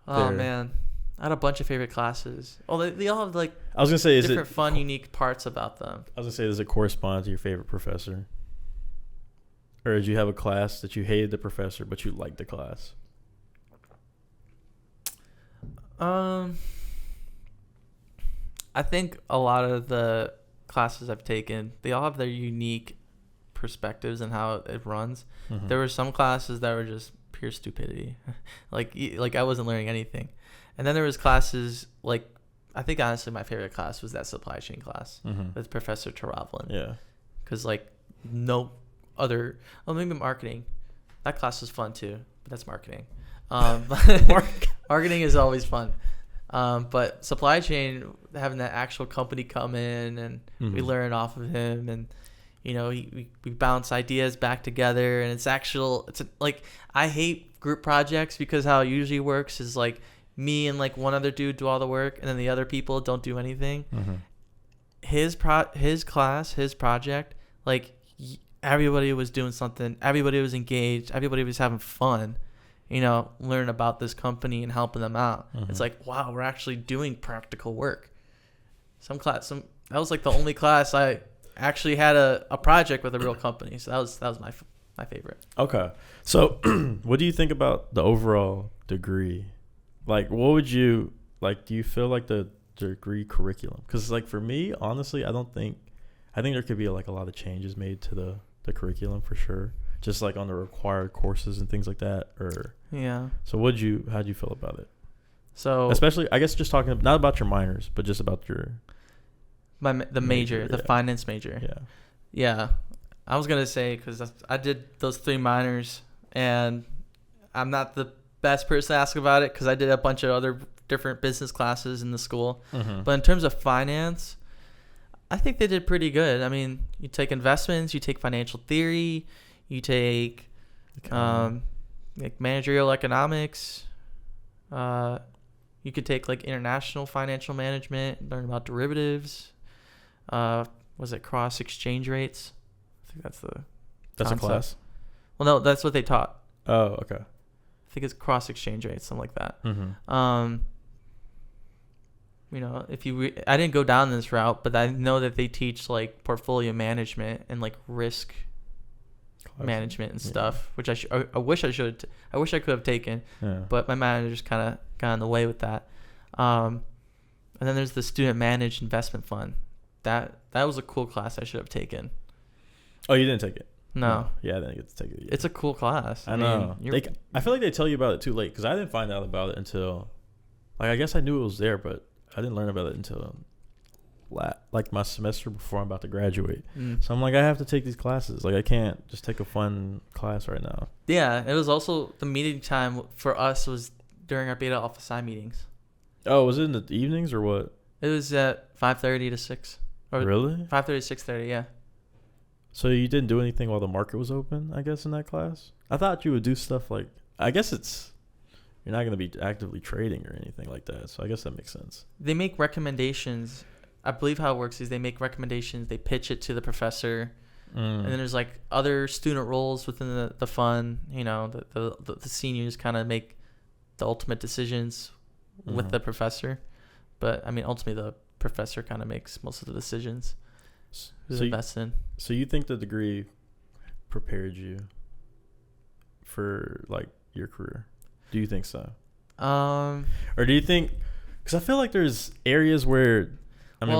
Oh man, I had a bunch of favorite classes. Oh, they all have like I was gonna say, different fun, unique parts about them. I was gonna say, does it correspond to your favorite professor? Or did you have a class that you hated the professor but you liked the class? I think a lot of the classes I've taken, they all have their unique perspectives and how it runs. Mm-hmm. There were some classes that were just pure stupidity. like I wasn't learning anything. And then there was classes like, I think honestly my favorite class was that supply chain class with Professor Taravlin. Yeah. Because like no other, maybe marketing. That class was fun too, but that's marketing. Marketing is always fun. But supply chain, having that actual company come in and we learn off of him, and you know, we bounce ideas back together, and like, I hate group projects because how it usually works is like me and like one other dude do all the work, and then the other people don't do anything. His class, his project, like everybody was doing something, everybody was engaged, everybody was having fun, you know, learn about this company and helping them out. It's like, wow, we're actually doing practical work. That was like the only class I actually had a project with a real company. So that was my favorite. Okay. So what do you think about the overall degree? Like, what would you, like, do you feel like the degree curriculum? Because, like, for me, honestly, I think there could be, like, a lot of changes made to the curriculum for sure. Just, like, on the required courses and things like that. Yeah. So how'd you feel about it? So especially, I guess, just talking, not about your minors, but just about your... the major, the yeah. finance major. Yeah. Yeah. I was going to say, because I did those 3 minors, and I'm not the best person to ask about it because I did a bunch of other different business classes in the school. But in terms of finance, I think they did pretty good. I mean, you take investments, you take financial theory, you take like managerial economics. You could take like international financial management, learn about derivatives. Was it cross exchange rates? I think that's That's concept. a class? Well, no, that's what they taught. Oh, okay. I think it's cross exchange rates, something like that. You know, I didn't go down this route, but I know that they teach like portfolio management and like risk management and stuff, which I wish I could have taken, but my manager just kind of got in the way with that. And then there's the student managed investment fund. That was a cool class I should have taken. Oh, you didn't take it? No. Yeah, I didn't get to take it either. It's a cool class. I know. I feel like they tell you about it too late, because I didn't find out about it until, like, I guess I knew it was there, but I didn't learn about it until like my semester before I'm about to graduate. So I'm like, I have to take these classes. Like, I can't just take a fun class right now. Yeah, it was also the meeting time for us was during our beta alpha psi meetings. Oh, was it in the evenings or what? It was at 5:30 to 6. Or really? 5:30 to 6:30, yeah. So you didn't do anything while the market was open, I guess, in that class? I thought you would do stuff like, I guess you're not going to be actively trading or anything like that. So I guess that makes sense. They make recommendations. I believe how it works is they make recommendations. They pitch it to the professor. And then there's like other student roles within the fund. You know, the seniors kind of make the ultimate decisions with the professor. But I mean, ultimately the professor kind of makes most of the decisions. Who's invested. So you think the degree prepared you for like your career? Do you think so? Or do you think, because I feel like there's areas where, I mean,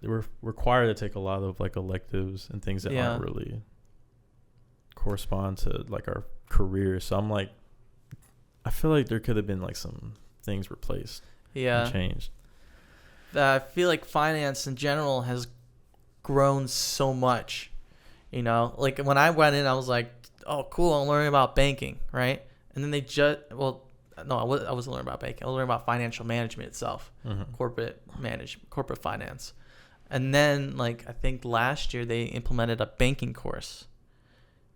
we're required to take a lot of like electives and things that aren't really correspond to like our career. So I'm like, I feel like there could have been like some things replaced. And changed. I feel like finance in general has grown so much. You know, like when I went in, I was like, oh, cool, I'm learning about banking, right? And then I wasn't learning about banking. I was learning about financial management itself, corporate finance. And then, like, I think last year they implemented a banking course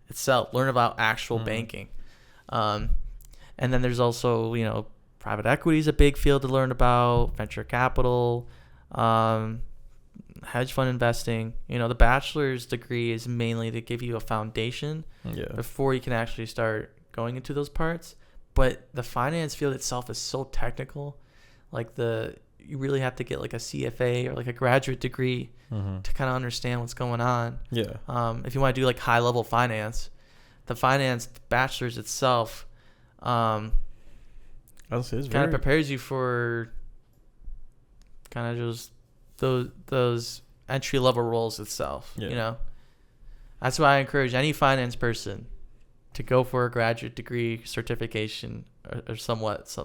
itself, learn about actual banking. And then there's also, you know, private equity is a big field to learn about, venture capital, hedge fund investing. You know, the bachelor's degree is mainly to give you a foundation before you can actually start going into those parts. But the finance field itself is so technical. Like you really have to get like a CFA or like a graduate degree to kind of understand what's going on. If you want to do like high level finance, the finance bachelor's itself kind of prepares you for kind of just those entry level roles itself. Yeah. You know, that's why I encourage any finance person to go for a graduate degree, certification, or something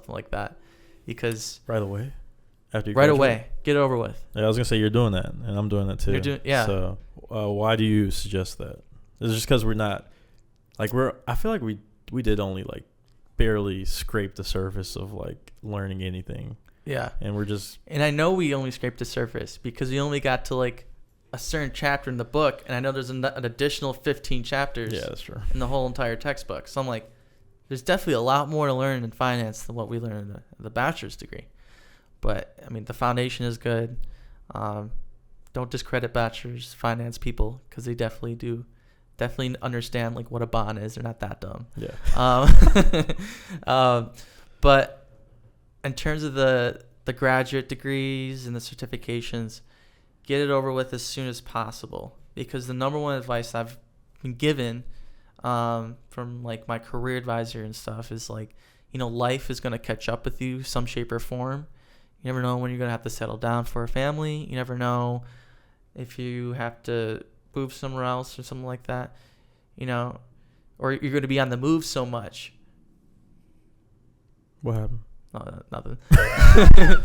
like that, because Right away. After you right graduate? away, get it over with. Yeah, I was gonna say you're doing that, and I'm doing that too. You're doing, yeah. So, why do you suggest that? Is it just because we're not, like, I feel like we did only like barely scrape the surface of like learning anything. Yeah. And we're just. And I know we only scraped the surface because we only got to like a certain chapter in the book, and I know there's an additional 15 chapters. Yeah, that's true. In the whole entire textbook. So I'm like, there's definitely a lot more to learn in finance than what we learned in the bachelor's degree. But I mean, the foundation is good. Don't discredit bachelor's finance people, because they definitely understand like what a bond is. They're not that dumb. Yeah. But in terms of the graduate degrees and the certifications, get it over with as soon as possible, because the number one advice I've been given from like my career advisor and stuff is like, you know, life is going to catch up with you some shape or form. You never know when you're going to have to settle down for a family. You never know if you have to move somewhere else or something like that, you know, or you're going to be on the move so much. What happened? Oh, nothing. I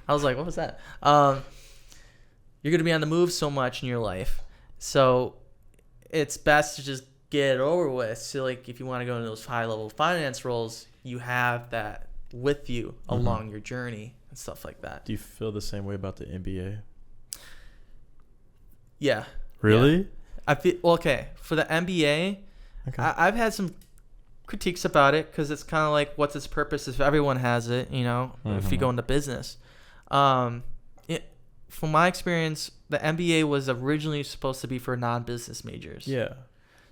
was like, what was that? You're going to be on the move so much in your life. So it's best to just get it over with. So like, if you want to go into those high level finance roles, you have that with you along your journey and stuff like that. Do you feel the same way about the MBA? Yeah. Really? Yeah. I feel okay for the MBA. Okay. I've had some critiques about it, because it's kind of like, what's its purpose if everyone has it? You know, if you go into business. From my experience, the MBA was originally supposed to be for non-business majors. Yeah.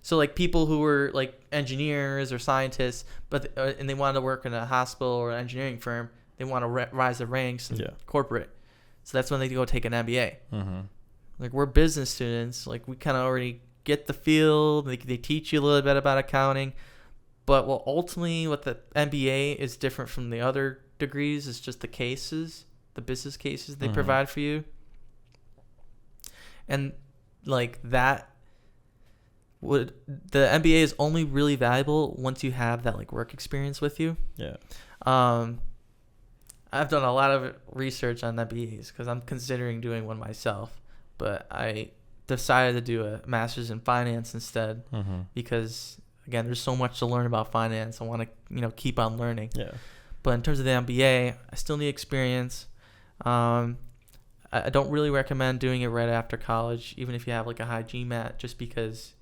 So like people who were like engineers or scientists, but and they wanted to work in a hospital or an engineering firm, they want to rise the ranks in corporate. So that's when they go take an MBA. Like, we're business students. Like, we kind of already get the field. They teach you a little bit about accounting. But ultimately what the MBA is different from the other degrees is just the cases, the business cases they provide for you. And like the MBA is only really valuable once you have that like work experience with you. Yeah. I've done a lot of research on MBAs because I'm considering doing one myself, but I decided to do a master's in finance instead because, again, there's so much to learn about finance. I want to, keep on learning. Yeah. But in terms of the MBA, I still need experience. I don't really recommend doing it right after college, even if you have like a high GMAT, just because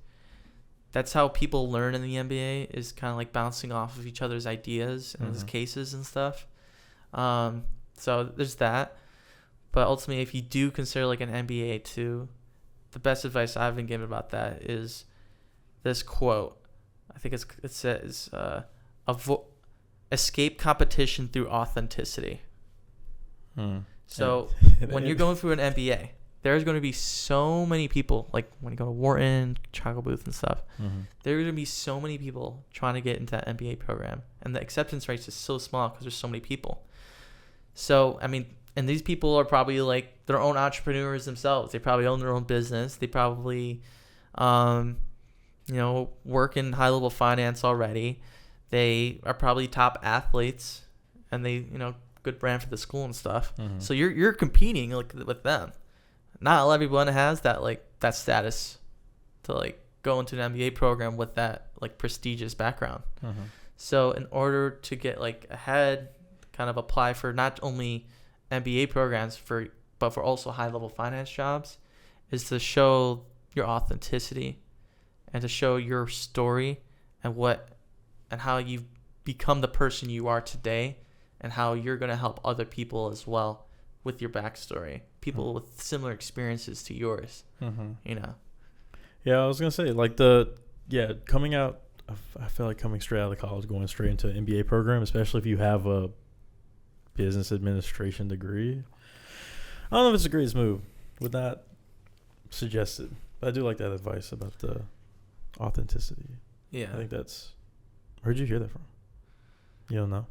that's how people learn in the MBA, is kind of like bouncing off of each other's ideas and those cases and stuff. So there's that. But ultimately, if you do consider like an MBA too, the best advice I've been given about that is this quote. I think it says, escape competition through authenticity. So when you're going through an MBA, there's going to be so many people, like when you go to Wharton, Chicago Booth and stuff, there are going to be so many people trying to get into that MBA program. And the acceptance rate is so small because there's so many people. So, I mean, and these people are probably like their own entrepreneurs themselves. They probably own their own business. They probably, work in high-level finance already. They are probably top athletes, and they, good brand for the school and stuff. So you're competing like with them. Not everyone has that that status to go into an MBA program with that prestigious background. So in order to get ahead, kind of apply for not only MBA programs but for also high level finance jobs, is to show your authenticity and to show your story and how you've become the person you are today, and how you're going to help other people as well with your backstory, people with similar experiences to yours. Yeah, I was going to say coming out, I feel like coming straight out of college, going straight into an MBA program, especially if you have a business administration degree, I don't know if it's the greatest move. Would not suggest it, but I do like that advice about the authenticity. Yeah, I think that's. Where'd you hear that from? You don't know?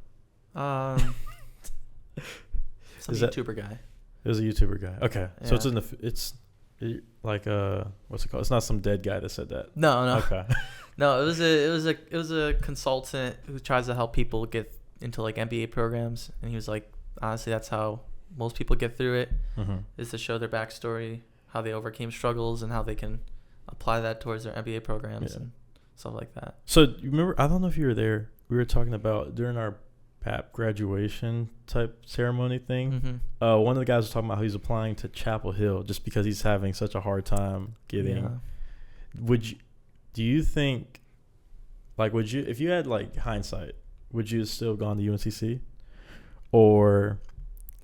Some YouTuber guy. It was a YouTuber guy. Okay, yeah. So it's Like what's it called? It's not some dead guy that said that. No. Okay. No, it was a consultant who tries to help people get into like MBA programs, and he was like, honestly, that's how most people get through it, is to show their backstory, how they overcame struggles, and how they can apply that towards their MBA programs and stuff like that. So you remember? I don't know if you were there. We were talking about during our PAP graduation type ceremony thing. One of the guys was talking about how he's applying to Chapel Hill just because he's having such a hard time getting. Do you think, like, if you had like hindsight, would you have still gone to UNCC, or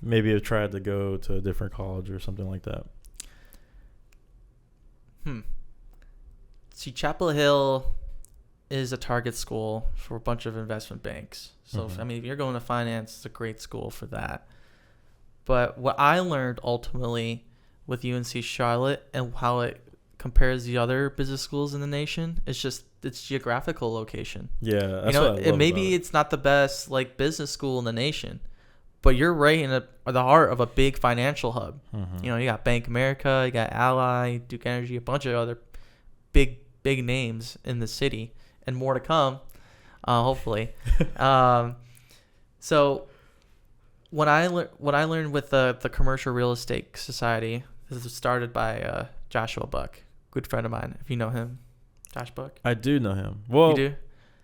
maybe have tried to go to a different college or something like that? See, Chapel Hill is a target school for a bunch of investment banks. So, I mean, if you're going to finance, it's a great school for that. But what I learned ultimately with UNC Charlotte and how it compares the other business schools in the nation is just its geographical location. Yeah, that's what I love and maybe it's not the best like business school in the nation, but you're right in the heart of a big financial hub. You know, you got Bank of America, you got Ally, Duke Energy, a bunch of other big names in the city, and more to come, hopefully. So what I learned with the Commercial Real Estate Society, this was started by Joshua Buck, good friend of mine. If you know him, Josh Buck. I do know him. Well, you do?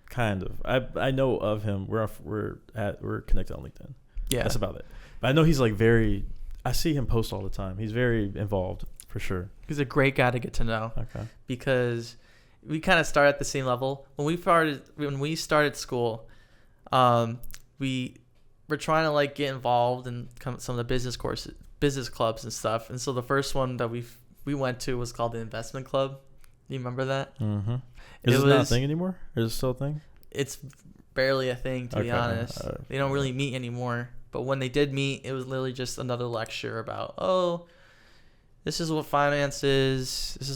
Kind of. I know of him. We're connected on LinkedIn. Yeah, that's about it. But I know he's like very. I see him post all the time. He's very involved for sure. He's a great guy to get to know. Okay. Because we kind of start at the same level. When we started school, we were trying to like get involved in some of the business clubs and stuff. And so the first one that we went to was called the Investment Club. Do you remember that? Is it not a thing anymore? Is it still a thing? It's barely a thing, to be honest. They don't really meet anymore. But when they did meet, it was literally just another lecture about, this is what finance is. This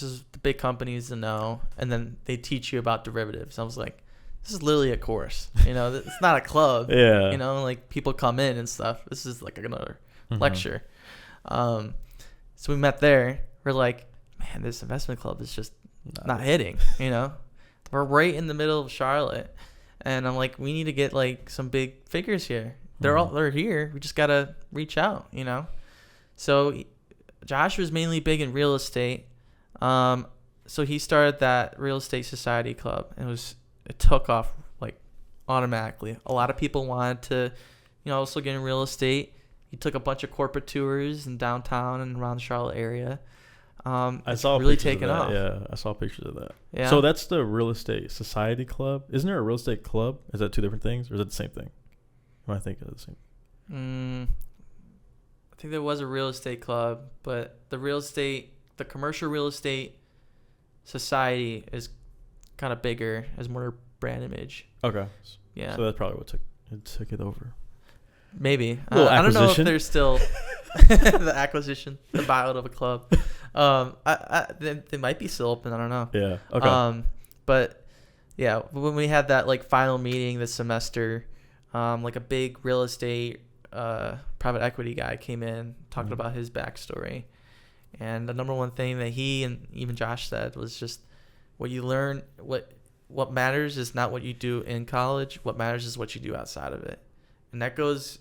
is the big companies to know. And then they teach you about derivatives. I was like, this is literally a course. You know, it's not a club. Yeah. You know, like people come in and stuff. This is like another lecture. So we met there. We're like, man, this investment club is just not hitting. You know, we're right in the middle of Charlotte. And I'm like, we need to get like some big figures here. They're here. We just gotta reach out, you know. So Josh was mainly big in real estate. So he started that real estate society club, and it took off like automatically. A lot of people wanted to, also get in real estate. He took a bunch of corporate tours in downtown and around the Charlotte area. I saw really taken off. Yeah, I saw pictures of that. Yeah. So that's the real estate society club. Isn't there a real estate club? Is that two different things, or is it the same thing? Am I thinking of the same? I think there was a real estate club, but the commercial real estate society is kind of bigger, has more brand image. Okay. Yeah. So that's probably what took it over. Maybe. I don't know if there's still the acquisition, the buyout of a club. They might be still open. I don't know. Yeah. Okay. But yeah, when we had that like final meeting this semester, like a big real estate private equity guy came in talking about his backstory, and the number one thing that he and even Josh said was just what you learn. What matters is not what you do in college. What matters is what you do outside of it, and that goes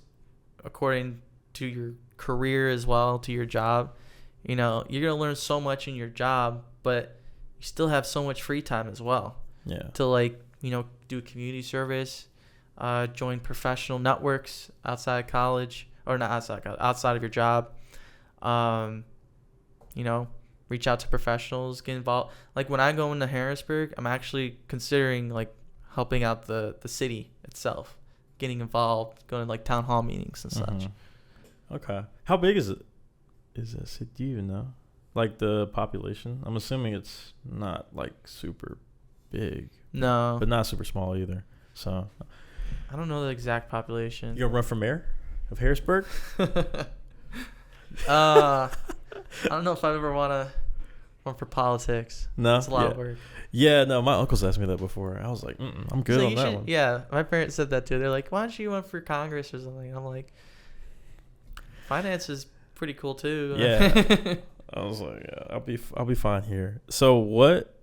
according to your career as well, to your job. You're going to learn so much in your job, but you still have so much free time as well. Yeah. To do community service, join professional networks outside of college, or not outside of your job. Reach out to professionals, get involved. Like when I go into Harrisburg, I'm actually considering like helping out the city itself, getting involved, going to like town hall meetings and such. Okay. How big is it? Do you even know? Like the population? I'm assuming it's not like super big. No. But not super small either. So I don't know the exact population. You gonna run for mayor of Harrisburg? I don't know if I ever want to run for politics. No. It's a lot of work. Yeah, no, my uncles asked me that before. I was like, I'm good on that one. Yeah, my parents said that too. They're like, why don't you run for Congress or something? I'm like, finance is pretty cool too. Yeah. I was like, yeah, I'll be fine here. So what?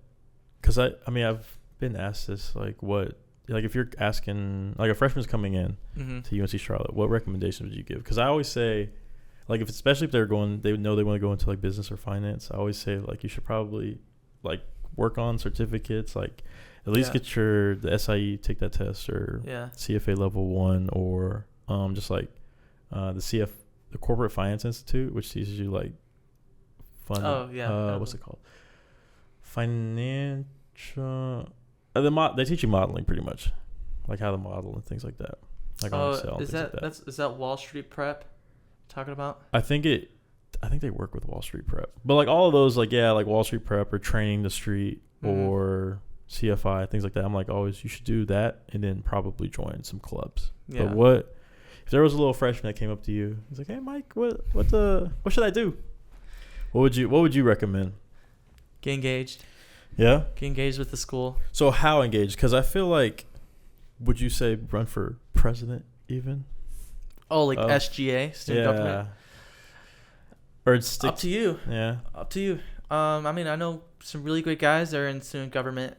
Because I mean, I've been asked this, like, what, like, if you're asking, like, a freshman's coming in to UNC Charlotte, what recommendations would you give? Because I always say, like, especially if they know they want to go into, like, business or finance, I always say, like, you should probably, like, work on certificates, like, at least get the SIE, take that test, or CFA level 1, or just, like, the Corporate Finance Institute, which teaches you, like, what's it called? Financial. They teach you modeling pretty much, like how to model and things like that. Like on Excel. Is that Wall Street Prep talking about? I think they work with Wall Street Prep, but like all of those, like like Wall Street Prep or Training the Street or CFI, things like that. I'm like, always, you should do that and then probably join some clubs. Yeah. But what if there was a little freshman that came up to you? He's like, hey Mike, what should I do? What would you recommend? Get engaged. Yeah? Get engaged with the school. So how engaged? Because I feel like, would you say run for president even? Oh, like SGA, student government? Or it's up to you. Yeah. Up to you. I mean, I know some really great guys that are in student government.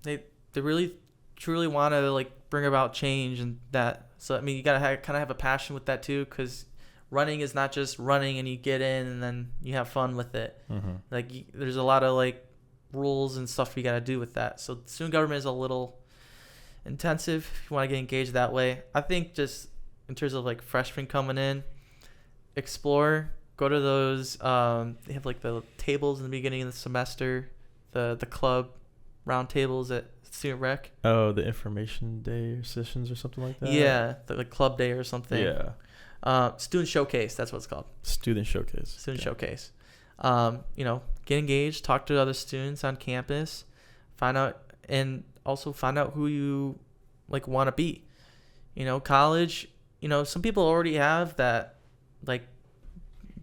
They really, truly want to, like, bring about change and that. So, I mean, you got to kind of have a passion with that, too, because running is not just running and you get in and then you have fun with it. Like, there's a lot of, like, rules and stuff you got to do with that. So student government is a little intensive if you want to get engaged that way. I think just in terms of, like, freshmen coming in, explore, go to those, they have, like, the tables in the beginning of the semester, the club round tables at student rec. Oh, the information day sessions or something like that? Yeah, the club day or something. Yeah. Student showcase, that's what it's called. Student showcase. Showcase. Get engaged, talk to other students on campus, find out who you, like, want to be. College, some people already have that, like,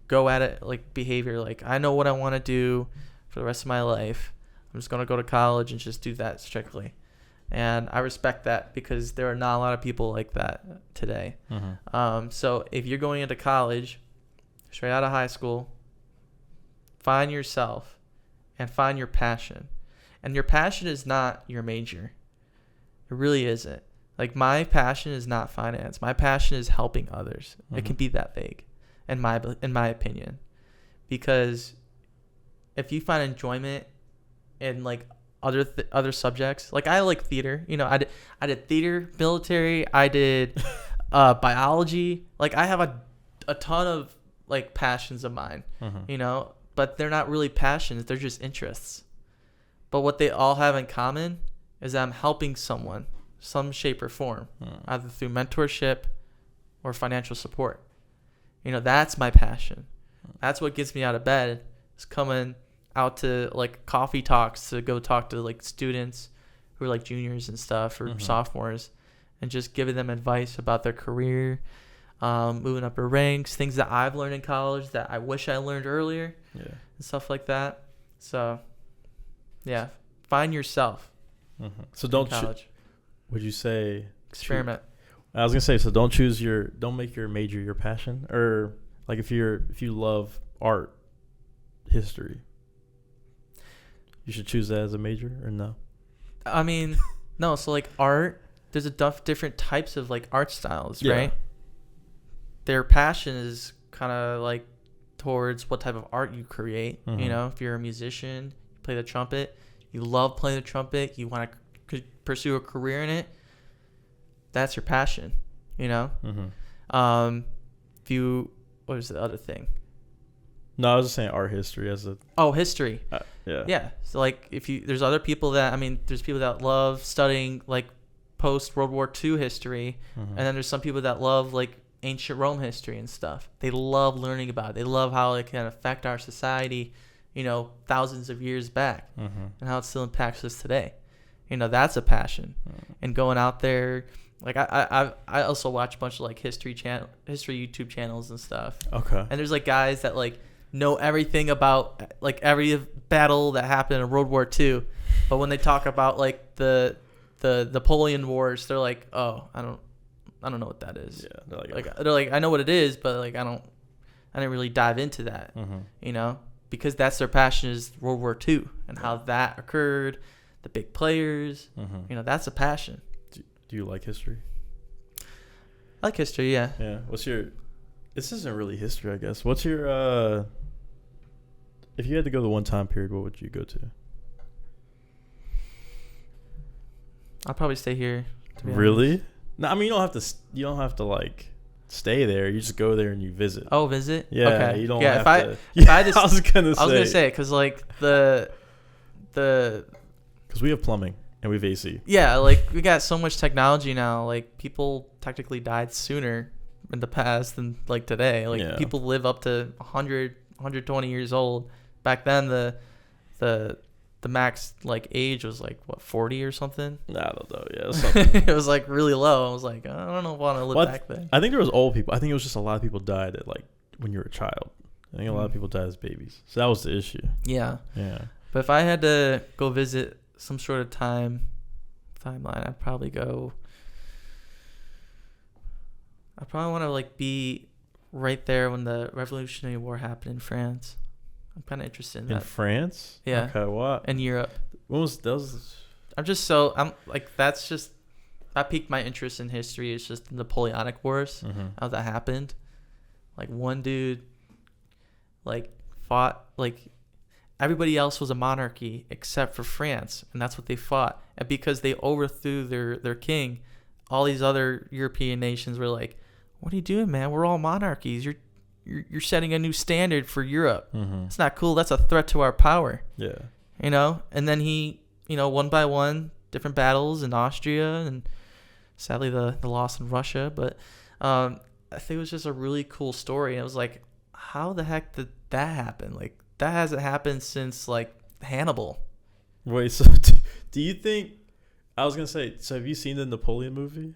go at it, like, behavior, like, I know what I want to do for the rest of my life. I'm just going to go to college and just do that strictly. And I respect that because there are not a lot of people like that today. So if you're going into college, straight out of high school, find yourself and find your passion. And your passion is not your major. It really isn't. Like, my passion is not finance. My passion is helping others. It can be that vague, in my opinion. Because if you find enjoyment in, like, other subjects, like, I like theater, I did theater, military, I did biology. Like, I have a ton of, like, passions of mine, but they're not really passions, they're just interests. But what they all have in common is that I'm helping someone, some shape or form, either through mentorship or financial support. That's my passion. That's what gets me out of bed, is coming out to, like, coffee talks to go talk to, like, students who are, like, juniors and stuff, or sophomores, and just giving them advice about their career, moving up their ranks, things that I've learned in college that I wish I learned earlier, and stuff like that. So, yeah, find yourself. So would you say experiment? I was gonna say, so don't make your major your passion, or, like, if you love art, history, you should choose that as a major, or no? I mean, no. So, like, art, there's different types of, like, art styles, right? Their passion is kind of, like, towards what type of art you create. If you're a musician, you play the trumpet, you love playing the trumpet, you want to pursue a career in it, that's your passion, what was the other thing? No, I was just saying art history as a... Oh, history. Yeah. So, like, there's other people that, there's people that love studying, like, post-World War II history, and then there's some people that love, like, ancient Rome history and stuff. They love learning about it. They love how it can affect our society, thousands of years back, and how it still impacts us today. That's a passion. And going out there, like, I also watch a bunch of, like, history YouTube channels and stuff. Okay. And there's, like, guys that, like, know everything about, like, every battle that happened in World War II, but when they talk about, like, the Napolean Wars, they're like, oh, I don't know what that is. Yeah. They're like I know what it is, but, like, I don't I didn't really dive into that, Mm-hmm. because that's their passion is World War II and how that occurred, the big players. Mm-hmm. That's a passion. Do you like history? I like history, yeah. Yeah. This isn't really history, I guess. What's your, if you had to go to one time period, what would you go to? I'll probably stay here. To be Really? honest. No, I mean, you don't have to like stay there. You just go there and you visit. Oh, visit? Yeah, okay. you don't yeah, have if I, to. If I just, I was gonna say because like the because we have plumbing and we have AC. yeah, like we got so much technology now. Like people technically died sooner in the past than like today. Like people live up to 100, 120 years old. Back then, the max like age was like what 40 or something. I don't know. Yeah, it was something. It was like really low. I was like, I don't know if I want to live back then. I think there was old people. I think it was just a lot of people died at like when you were a child. I think a lot of people died as babies. So that was the issue. Yeah. Yeah. But if I had to go visit some sort of timeline, I'd probably want to like be right there when the Revolutionary War happened in France. I'm kind of interested in that. In France? Yeah. Okay, what? In Europe. When was those? I'm like, that piqued my interest in history. It's just the Napoleonic Wars, how that happened. Like one dude, like fought, like everybody else was a monarchy except for France, and that's what they fought. And because they overthrew their king, all these other European nations were like, "What are you doing, man? We're all monarchies. You're setting a new standard for Europe. It's not cool. That's a threat to our power." Yeah. And then he, one by one, different battles in Austria, and sadly the loss in Russia. But I think it was just a really cool story. And it was like, how the heck did that happen? Like, that hasn't happened since, like, Hannibal. Wait, so do you think... I was going to say, so have you seen the Napoleon movie?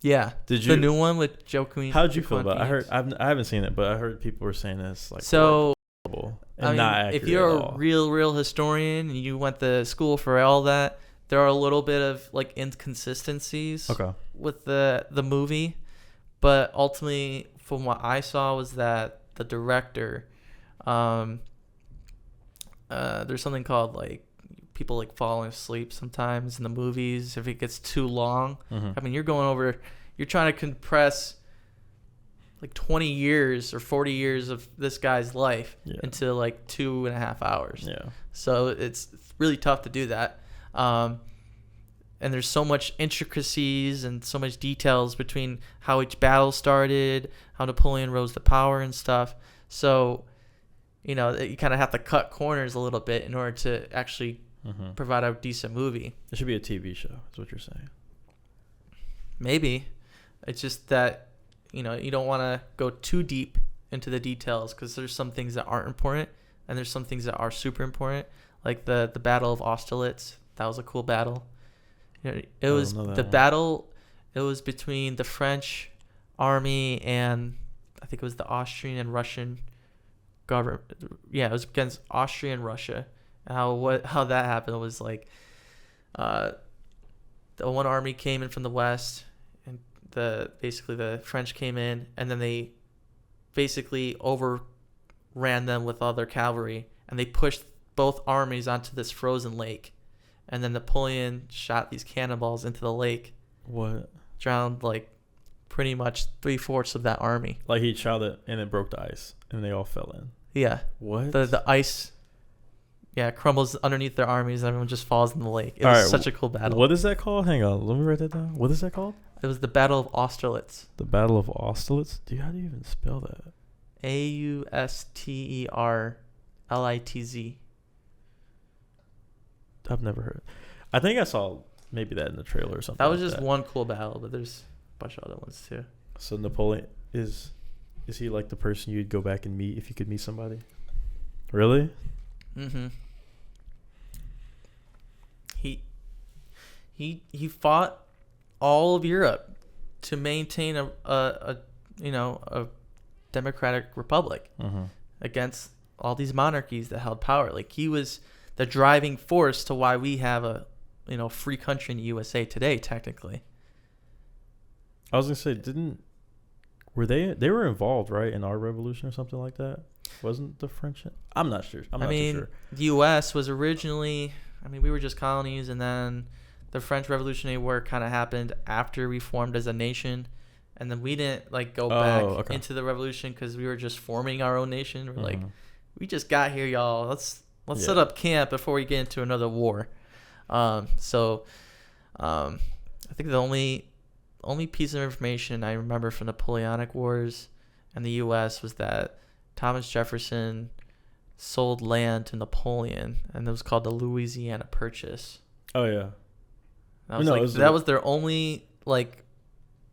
Yeah. Did you? The new one with Joaquin. How'd you feel about it? I haven't seen it, but I heard people were saying this like... So... And not accurate if you're at a all. real historian and you went to school for all that, there are a little bit of like inconsistencies with the movie, but ultimately, from what I saw, was that the director, there's something called like people like falling asleep sometimes in the movies if it gets too long. I mean, you're trying to compress like 20 years or 40 years of this guy's life into like 2.5 hours. Yeah. So it's really tough to do that. And there's so much intricacies and so much details between how each battle started, how Napoleon rose to power and stuff. So, you kind of have to cut corners a little bit in order to actually provide a decent movie. It should be a TV show, is what you're saying. Maybe. It's just that, you don't want to go too deep into the details because there's some things that aren't important and there's some things that are super important. Like the Battle of Austerlitz. That was a cool battle. It was the battle. It was between the French army and I think it was the Austrian and Russian government. Yeah, it was against Austria and Russia. How that happened was like, the one army came in from the west, and the French came in, and then they basically overran them with all their cavalry, and they pushed both armies onto this frozen lake. And then Napoleon shot these cannonballs into the lake. What? Drowned like pretty much 3/4 of that army. Like he shot it and it broke the ice and they all fell in. Yeah. What? The ice, crumbles underneath their armies and everyone just falls in the lake. It was such a cool battle. What is that called? Hang on, let me write that down. What is that called? It was the Battle of Austerlitz. The Battle of Austerlitz? Dude, how do you even spell that? Austerlitz. I've never heard. I think I saw maybe that in the trailer or something. That was just one cool battle, but there's a bunch of other ones too. So Napoleon is he like the person you'd go back and meet if you could meet somebody? Really? Mm-hmm. He fought all of Europe to maintain a democratic republic against all these monarchies that held power. Like he was the driving force to why we have a free country in the USA today, technically. I was gonna say, were they were involved, right, in our revolution or something like that? Wasn't the French? I'm not sure. I'm not too sure. The U.S. was originally, we were just colonies, and then the French Revolutionary War kind of happened after we formed as a nation, and then we didn't go back into the revolution because we were just forming our own nation. We're like, we just got here, y'all. Let's set up camp before we get into another war. I think the only piece of information I remember from the Napoleonic Wars and the U.S. was that Thomas Jefferson sold land to Napoleon, and it was called the Louisiana Purchase. Oh yeah, that was their only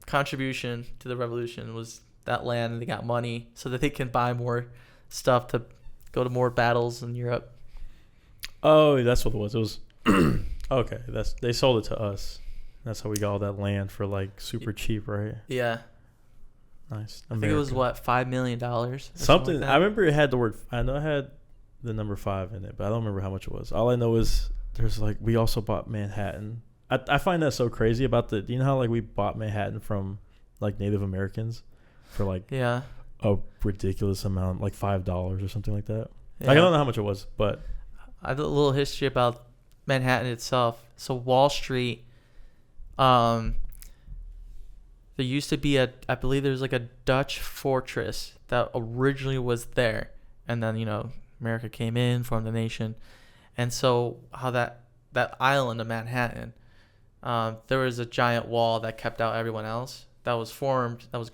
contribution to the revolution, was that land, and they got money so that they can buy more stuff to go to more battles in Europe. Oh, that's what it was. It was okay. They sold it to us. That's how we got all that land for super cheap, right? Yeah. Nice. I think it was $5 million. Something. Like I remember it had the word. I know it had the number 5 in it, but I don't remember how much it was. All I know is there's we also bought Manhattan. I find that so crazy about do you know how we bought Manhattan from Native Americans for a ridiculous amount, $5 or something like that. Yeah. I don't know how much it was, but I have a little history about Manhattan itself. So Wall Street, there used to be I believe there's a Dutch fortress that originally was there, and then America came in, formed the nation, and so how that island of Manhattan, there was a giant wall that kept out everyone else. That was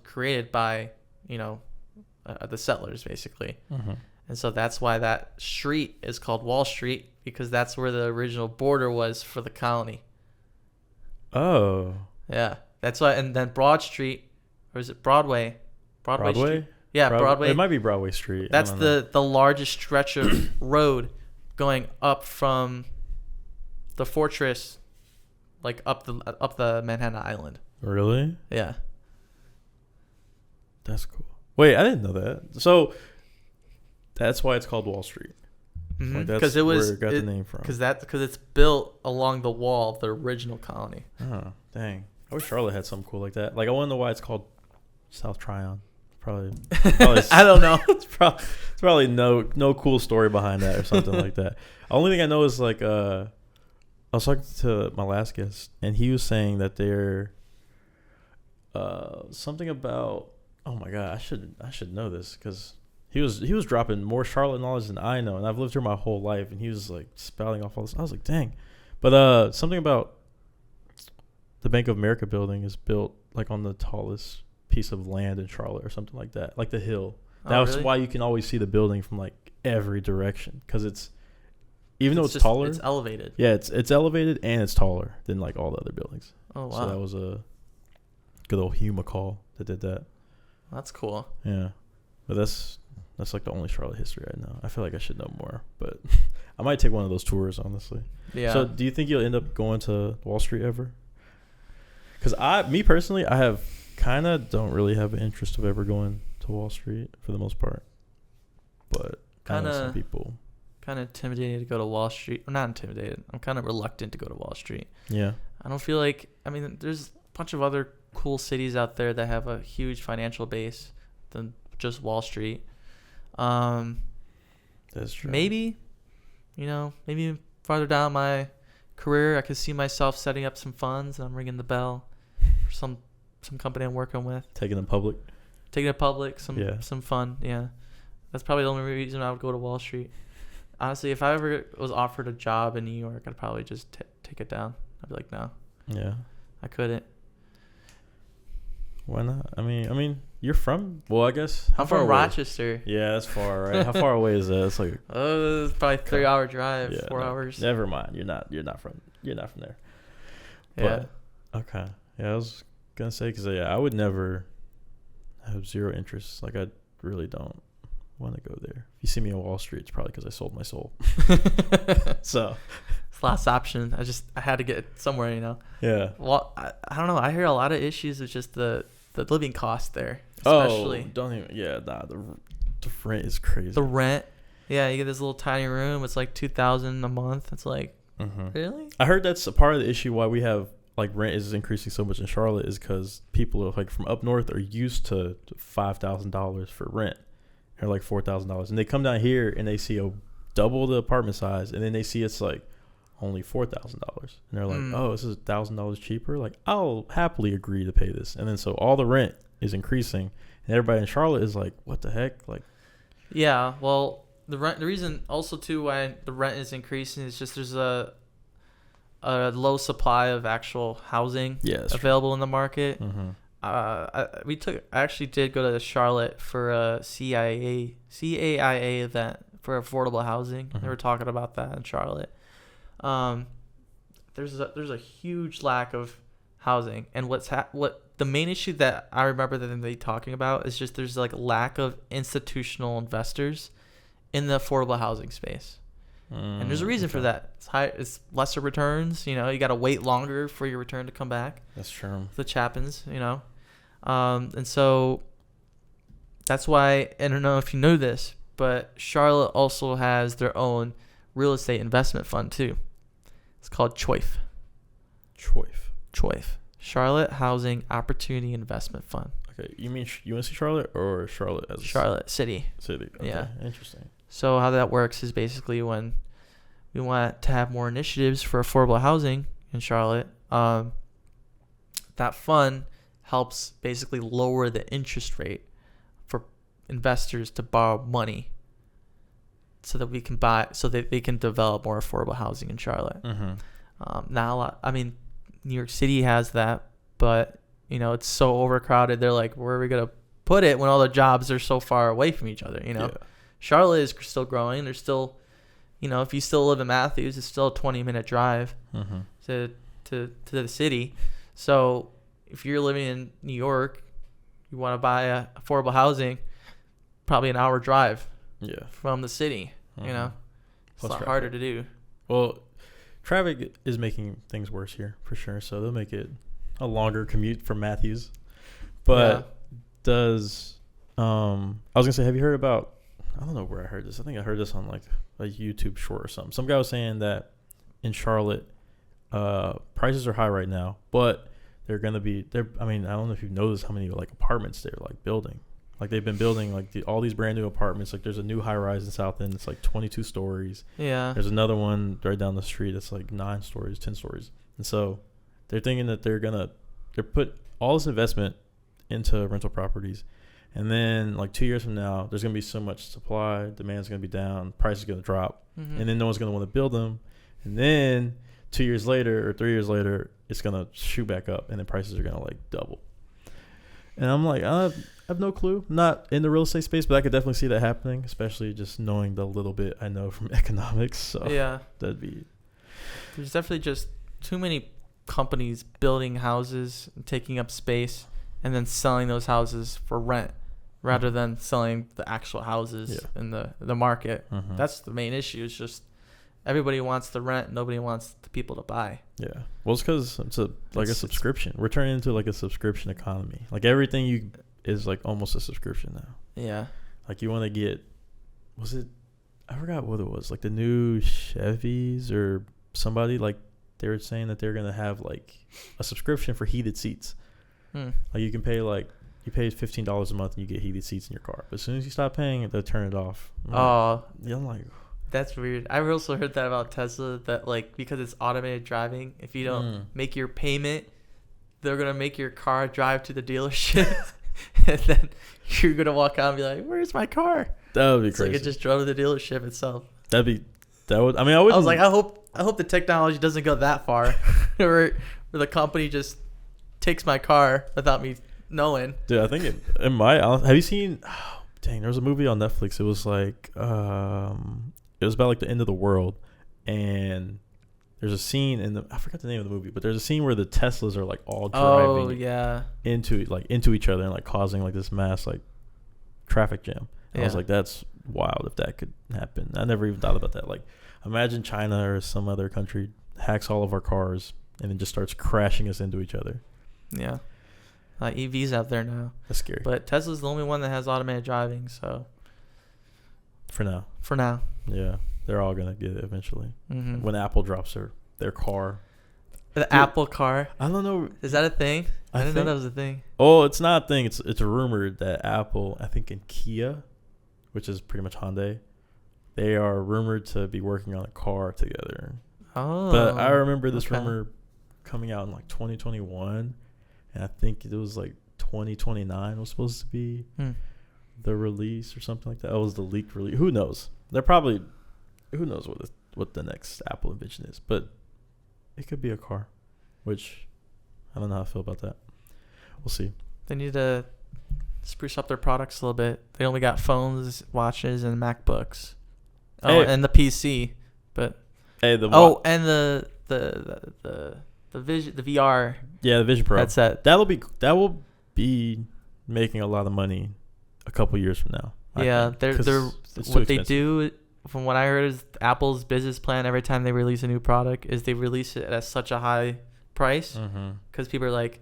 created by the settlers basically, and so that's why that street is called Wall Street, because that's where the original border was for the colony. Oh. Yeah. That's why, and then Broad Street, or is it Broadway? Broadway? Street? Yeah, Broadway. It might be Broadway Street. That's the largest stretch of road going up from the fortress, up the Manhattan Island. Really? Yeah. That's cool. Wait, I didn't know that. So that's why it's called Wall Street. Because where it got the name from. Because it's built along the wall of the original colony. Oh, dang. I wish Charlotte had something cool like that. I want to know why it's called South Tryon. Probably I don't know. It's probably no cool story behind that or something like that. The only thing I know is I was talking to my last guest, and he was saying that they're something about, oh my god, I should know this, because he was dropping more Charlotte knowledge than I know, and I've lived here my whole life, and he was spouting off all this. I was like, dang. But something about the Bank of America building is built on the tallest piece of land in Charlotte or something like that, the hill. That's really? Why you can always see the building from every direction, because it's taller, it's elevated. Yeah, it's elevated, and it's taller than all the other buildings. Oh wow. So that was a good old Hugh McCall that did that. That's cool. Yeah, but that's the only Charlotte history I know. I feel like I should know more, but I might take one of those tours, honestly. Yeah. So do you think you'll end up going to Wall Street ever? Because me personally, I have kind of don't really have an interest of ever going to Wall Street for the most part, but I know some people kind of intimidated to go to Wall Street. I'm not intimidated. I'm kind of reluctant to go to Wall Street. Yeah. I don't feel like, there's a bunch of other cool cities out there that have a huge financial base than just Wall Street. That's true. Maybe farther down my career, I could see myself setting up some funds, and I'm ringing the bell for some company I'm working with. Taking it public, some fun. Yeah. That's probably the only reason I would go to Wall Street. Honestly, if I ever was offered a job in New York, I'd probably just take it down. I'd be like, no. Yeah. I couldn't. Why not? You're from, well, I guess. I'm from Rochester. Yeah, that's far, right? How far away is that? It's it's probably 3-hour drive, 4 hours. Never mind. You're not from there. Yeah. But, okay. Yeah, I was gonna say, because I would never have zero interest. I really don't want to go there. If you see me on Wall Street, it's probably because I sold my soul. So it's last option. I had to get somewhere, Yeah. Well, I don't know. I hear a lot of issues with just the living cost there, especially. Oh, don't even. Yeah, the rent is crazy. The rent. Yeah, you get this little tiny room. It's $2,000 a month. It's really? I heard that's a part of the issue why we have like rent is increasing so much in Charlotte is because people are like from up north are used to $5,000 for rent, or like $4,000, and they come down here and they see a double the apartment size, and then they see it's like only $4,000, and they're like, oh, this is $1,000 cheaper. Like, I'll happily agree to pay this, and then so all the rent is increasing, and everybody in Charlotte is like, what the heck, like. Yeah, well, the reason also too why the rent is increasing is just there's a low supply of actual housing available in the market. Mm-hmm. I actually did go to Charlotte for a CAIA event for affordable housing. Mm-hmm. They were talking about that in Charlotte. There's a huge lack of housing, and what the main issue that I remember that they talking about is just there's like a lack of institutional investors in the affordable housing space. And there's a reason for that. It's lesser returns. You know, you got to wait longer for your return to come back. That's true. Which happens, you know. And so that's why, I don't know if you know this, but Charlotte also has their own real estate investment fund too. It's called CHOIF. Charlotte Housing Opportunity Investment Fund. Okay, you mean UNC Charlotte or Charlotte as Charlotte City? Okay, yeah. Interesting. So how that works is basically when we want to have more initiatives for affordable housing in Charlotte, that fund helps basically lower the interest rate for investors to borrow money so that they can develop more affordable housing in Charlotte. Mm-hmm. Now, I mean, New York City has that, but you know, it's so overcrowded. They're like, where are we going to put it when all the jobs are so far away from each other, you know? Yeah. Charlotte is still growing. There's still, you know, if you still live in Matthews, it's still a 20-minute drive to the city. So if you're living in New York, you want to buy affordable housing, probably an hour drive from the city, you know? It's a lot harder to do. Well, traffic is making things worse here for sure. So they'll make it a longer commute from Matthews. But I was going to say, have you heard about, I don't know where I heard this. I think I heard this on like a YouTube short or something. Some guy was saying that in Charlotte, prices are high right now, but they're going to be there. I mean, I don't know if you've noticed how many like apartments they're like building. Like they've been building like all these brand new apartments. Like there's a new high rise in South End. It's like 22 stories. Yeah. There's another one right down the street. It's like 9 stories, 10 stories. And so they're thinking that they're put all this investment into rental properties. And then like 2 years from now, there's going to be so much supply, demand's going to be down, price is going to drop. Mm-hmm. And then no one's going to want to build them. And then 2 years later or 3 years later, it's going to shoot back up and then prices are going to like double. And I'm like, I have no clue. I'm not in the real estate space, but I could definitely see that happening, especially just knowing the little bit I know from economics. So there's definitely just too many companies building houses and taking up space and then selling those houses for rent rather than selling the actual houses in the market. Mm-hmm. That's the main issue. It's just everybody wants the rent. Nobody wants the people to buy. Yeah. Well, it's because it's a subscription. We're turning into like a subscription economy. Like everything is like almost a subscription now. Yeah. Like you want to get, I forgot what it was, like the new Chevys or somebody, like they were saying that they're going to have like a subscription for heated seats. Like you can pay you pay $15 a month and you get heated seats in your car. But as soon as you stop paying it, they'll turn it off. I'm like, that's weird. I also heard that about Tesla, that like because it's automated driving, if you don't make your payment, they're gonna make your car drive to the dealership, and then you're gonna walk out and be like, "Where's my car?" That would be crazy. Like it just drove to the dealership itself. I was like, I hope the technology doesn't go that far, where the company just takes my car without me knowing. Dude, I think have you seen? Oh, dang, there was a movie on Netflix. It was like it was about like the end of the world, and there's a scene I forgot the name of the movie, but there's a scene where the Teslas are like all driving into each other and like causing like this mass like traffic jam. I was like, that's wild if that could happen. I never even thought about that. Like, imagine China or some other country hacks all of our cars and then just starts crashing us into each other. Yeah. EVs out there now. That's scary. But Tesla's the only one that has automated driving, so. For now. Yeah. They're all going to get it eventually. Mm-hmm. When Apple drops their car. The Apple car. I don't know. Is that a thing? I didn't know that was a thing. Oh, it's not a thing. It's rumored that Apple, I think, and Kia, which is pretty much Hyundai, they are rumored to be working on a car together. Oh. But I remember this rumor coming out in like 2021, and I think it was like 2029 was supposed to be the release or something like that. It was the leaked release. Who knows? Who knows what the next Apple invention is? But it could be a car, which I don't know how I feel about that. We'll see. They need to spruce up their products a little bit. They only got phones, watches, and MacBooks. Oh, and the PC. But and the Vision, the VR. Yeah, the Vision Pro headset. That will be making a lot of money a couple years from now. Yeah, they're what they do. From what I heard, is Apple's business plan every time they release a new product is they release it at such a high price because people are like,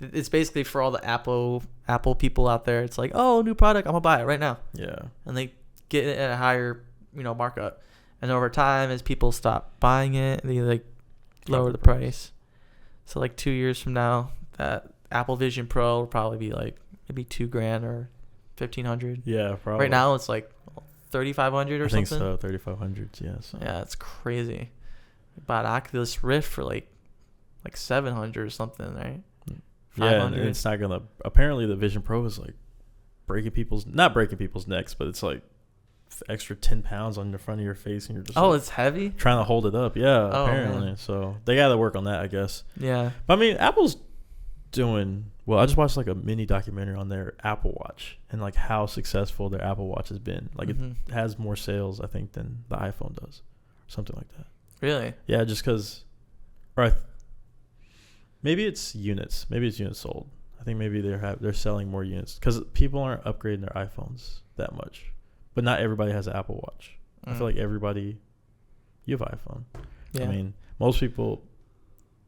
it's basically for all the Apple people out there. It's like, oh, new product, I'm gonna buy it right now. Yeah, and they get it at a higher markup, and over time, as people stop buying it, they like lower the price. So like 2 years from now, that Apple Vision Pro will probably be like maybe $2,000 or $1,500. Yeah, probably. Right now it's like 3,500 or something. I think so, 3,500. Yeah. So. Yeah, it's crazy. I bought Oculus Rift for like 700 or something, right? 500. Yeah, and it's not gonna. Apparently, the Vision Pro is like not breaking people's necks, but it's like extra 10 pounds on the front of your face, and you're just it's heavy. Trying to hold it up. Yeah, apparently. Man. So they got to work on that, I guess. Yeah. But I mean, Apple's doing well. I just watched like a mini documentary on their Apple Watch and like how successful their Apple Watch has been. Like it has more sales, I think, than the iPhone does, or something like that. Really? Yeah, just because, maybe it's units. Maybe it's units sold. I think maybe they're selling more units because people aren't upgrading their iPhones that much. But not everybody has an Apple Watch. I feel like you have an iPhone. Yeah. I mean, most people,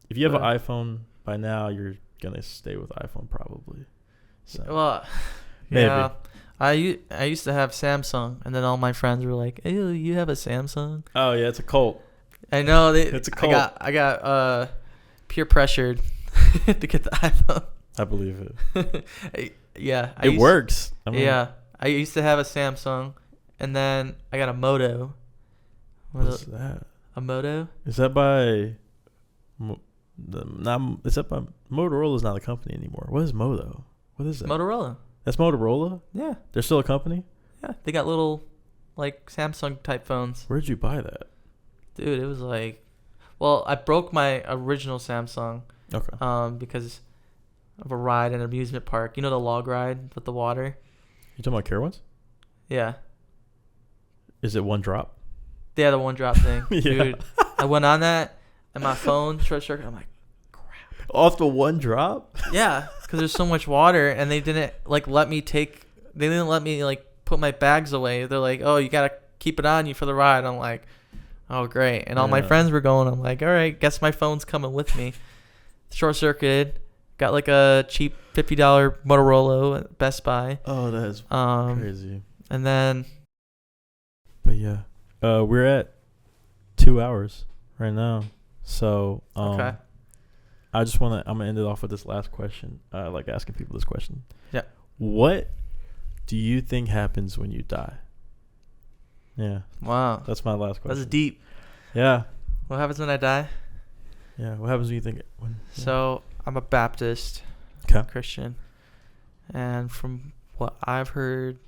if you have an iPhone by now, you're gonna stay with iPhone probably. So, well, maybe. Yeah. I used to have Samsung, and then all my friends were like, "Ew, you have a Samsung?" Oh yeah, it's a cult. I know. It's a cult. I got peer pressured to get the iPhone. I believe it. Yeah. It works. I mean, yeah. I used to have a Samsung, and then I got a Moto. What's that? A Moto? Is that by? Motorola's not a company anymore. What is Moto? What is that? Motorola. That's Motorola? Yeah. They're still a company? Yeah. They got little, like, Samsung type phones. Where'd you buy that? Dude, it was like, well, I broke my original Samsung. Okay. Because of a ride in an amusement park. You know the log ride with the water? You talking about Carowinds? Yeah. Is it one drop? Yeah, the one drop thing. Yeah. Dude, I went on that, and my phone short circuit. I'm like, crap. Off the one drop? Yeah, because there's so much water, and they didn't let me put my bags away. They're like, oh, you gotta keep it on you for the ride. I'm like, oh, great. And all my friends were going. I'm like, all right, guess my phone's coming with me. Short circuited. Got like a cheap $50 Motorola at Best Buy. Oh, that is crazy. And then, but yeah, we're at 2 hours right now. So okay. I'm gonna end it off with this last question. I like asking people this question. Yeah. What do you think happens when you die? Yeah. Wow. That's my last question. That's deep. Yeah. What happens when I die? Yeah. What happens when you think? So I'm a Baptist Christian, and from what I've heard,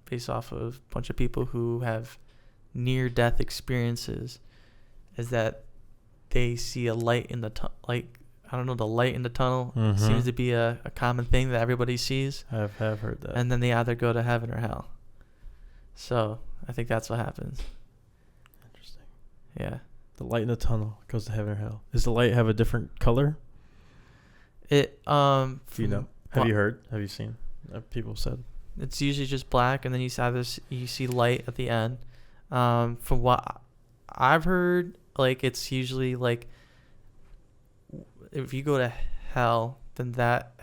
based off of a bunch of people who have near-death experiences, is that they see a light in the the light in the tunnel seems to be a common thing that everybody sees. I have heard that. And then they either go to heaven or hell. So I think that's what happens. Interesting. Yeah. The light in the tunnel goes to heaven or hell. Does the light have a different color? It do you know? Have you heard? Have you seen? People said it's usually just black, and then you see light at the end. From what I've heard, like it's usually like if you go to hell, then that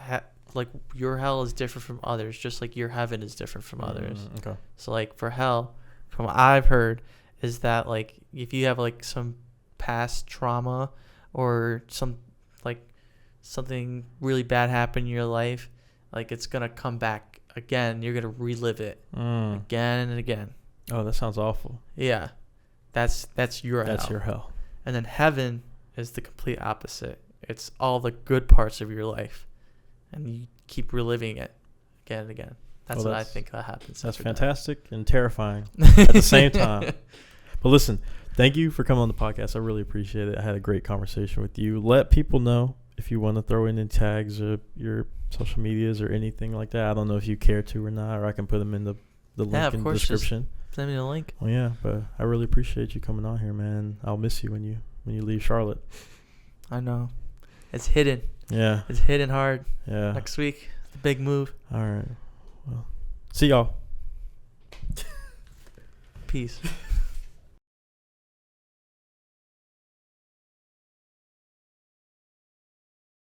like your hell is different from others, just like your heaven is different from others. Okay. So like for hell, from what I've heard, is that like if you have like some past trauma or some like something really bad happened in your life, like it's gonna come back again. You're gonna relive it again and again. Oh, that sounds awful. Yeah, that's your hell. That's your hell. And then heaven is the complete opposite. It's all the good parts of your life, and you keep reliving it again and again. That's what I think that happens. That's fantastic and terrifying at the same time. But listen, thank you for coming on the podcast. I really appreciate it. I had a great conversation with you. Let people know if you want to throw in any tags or your social medias or anything like that. I don't know if you care to or not, or I can put them in the link in the description. Send me the link. Well, yeah, but I really appreciate you coming on here, man. I'll miss you when you leave Charlotte. I know. It's hidden. Yeah. It's hidden hard. Yeah. Next week, the big move. All right. Well, see y'all. Peace.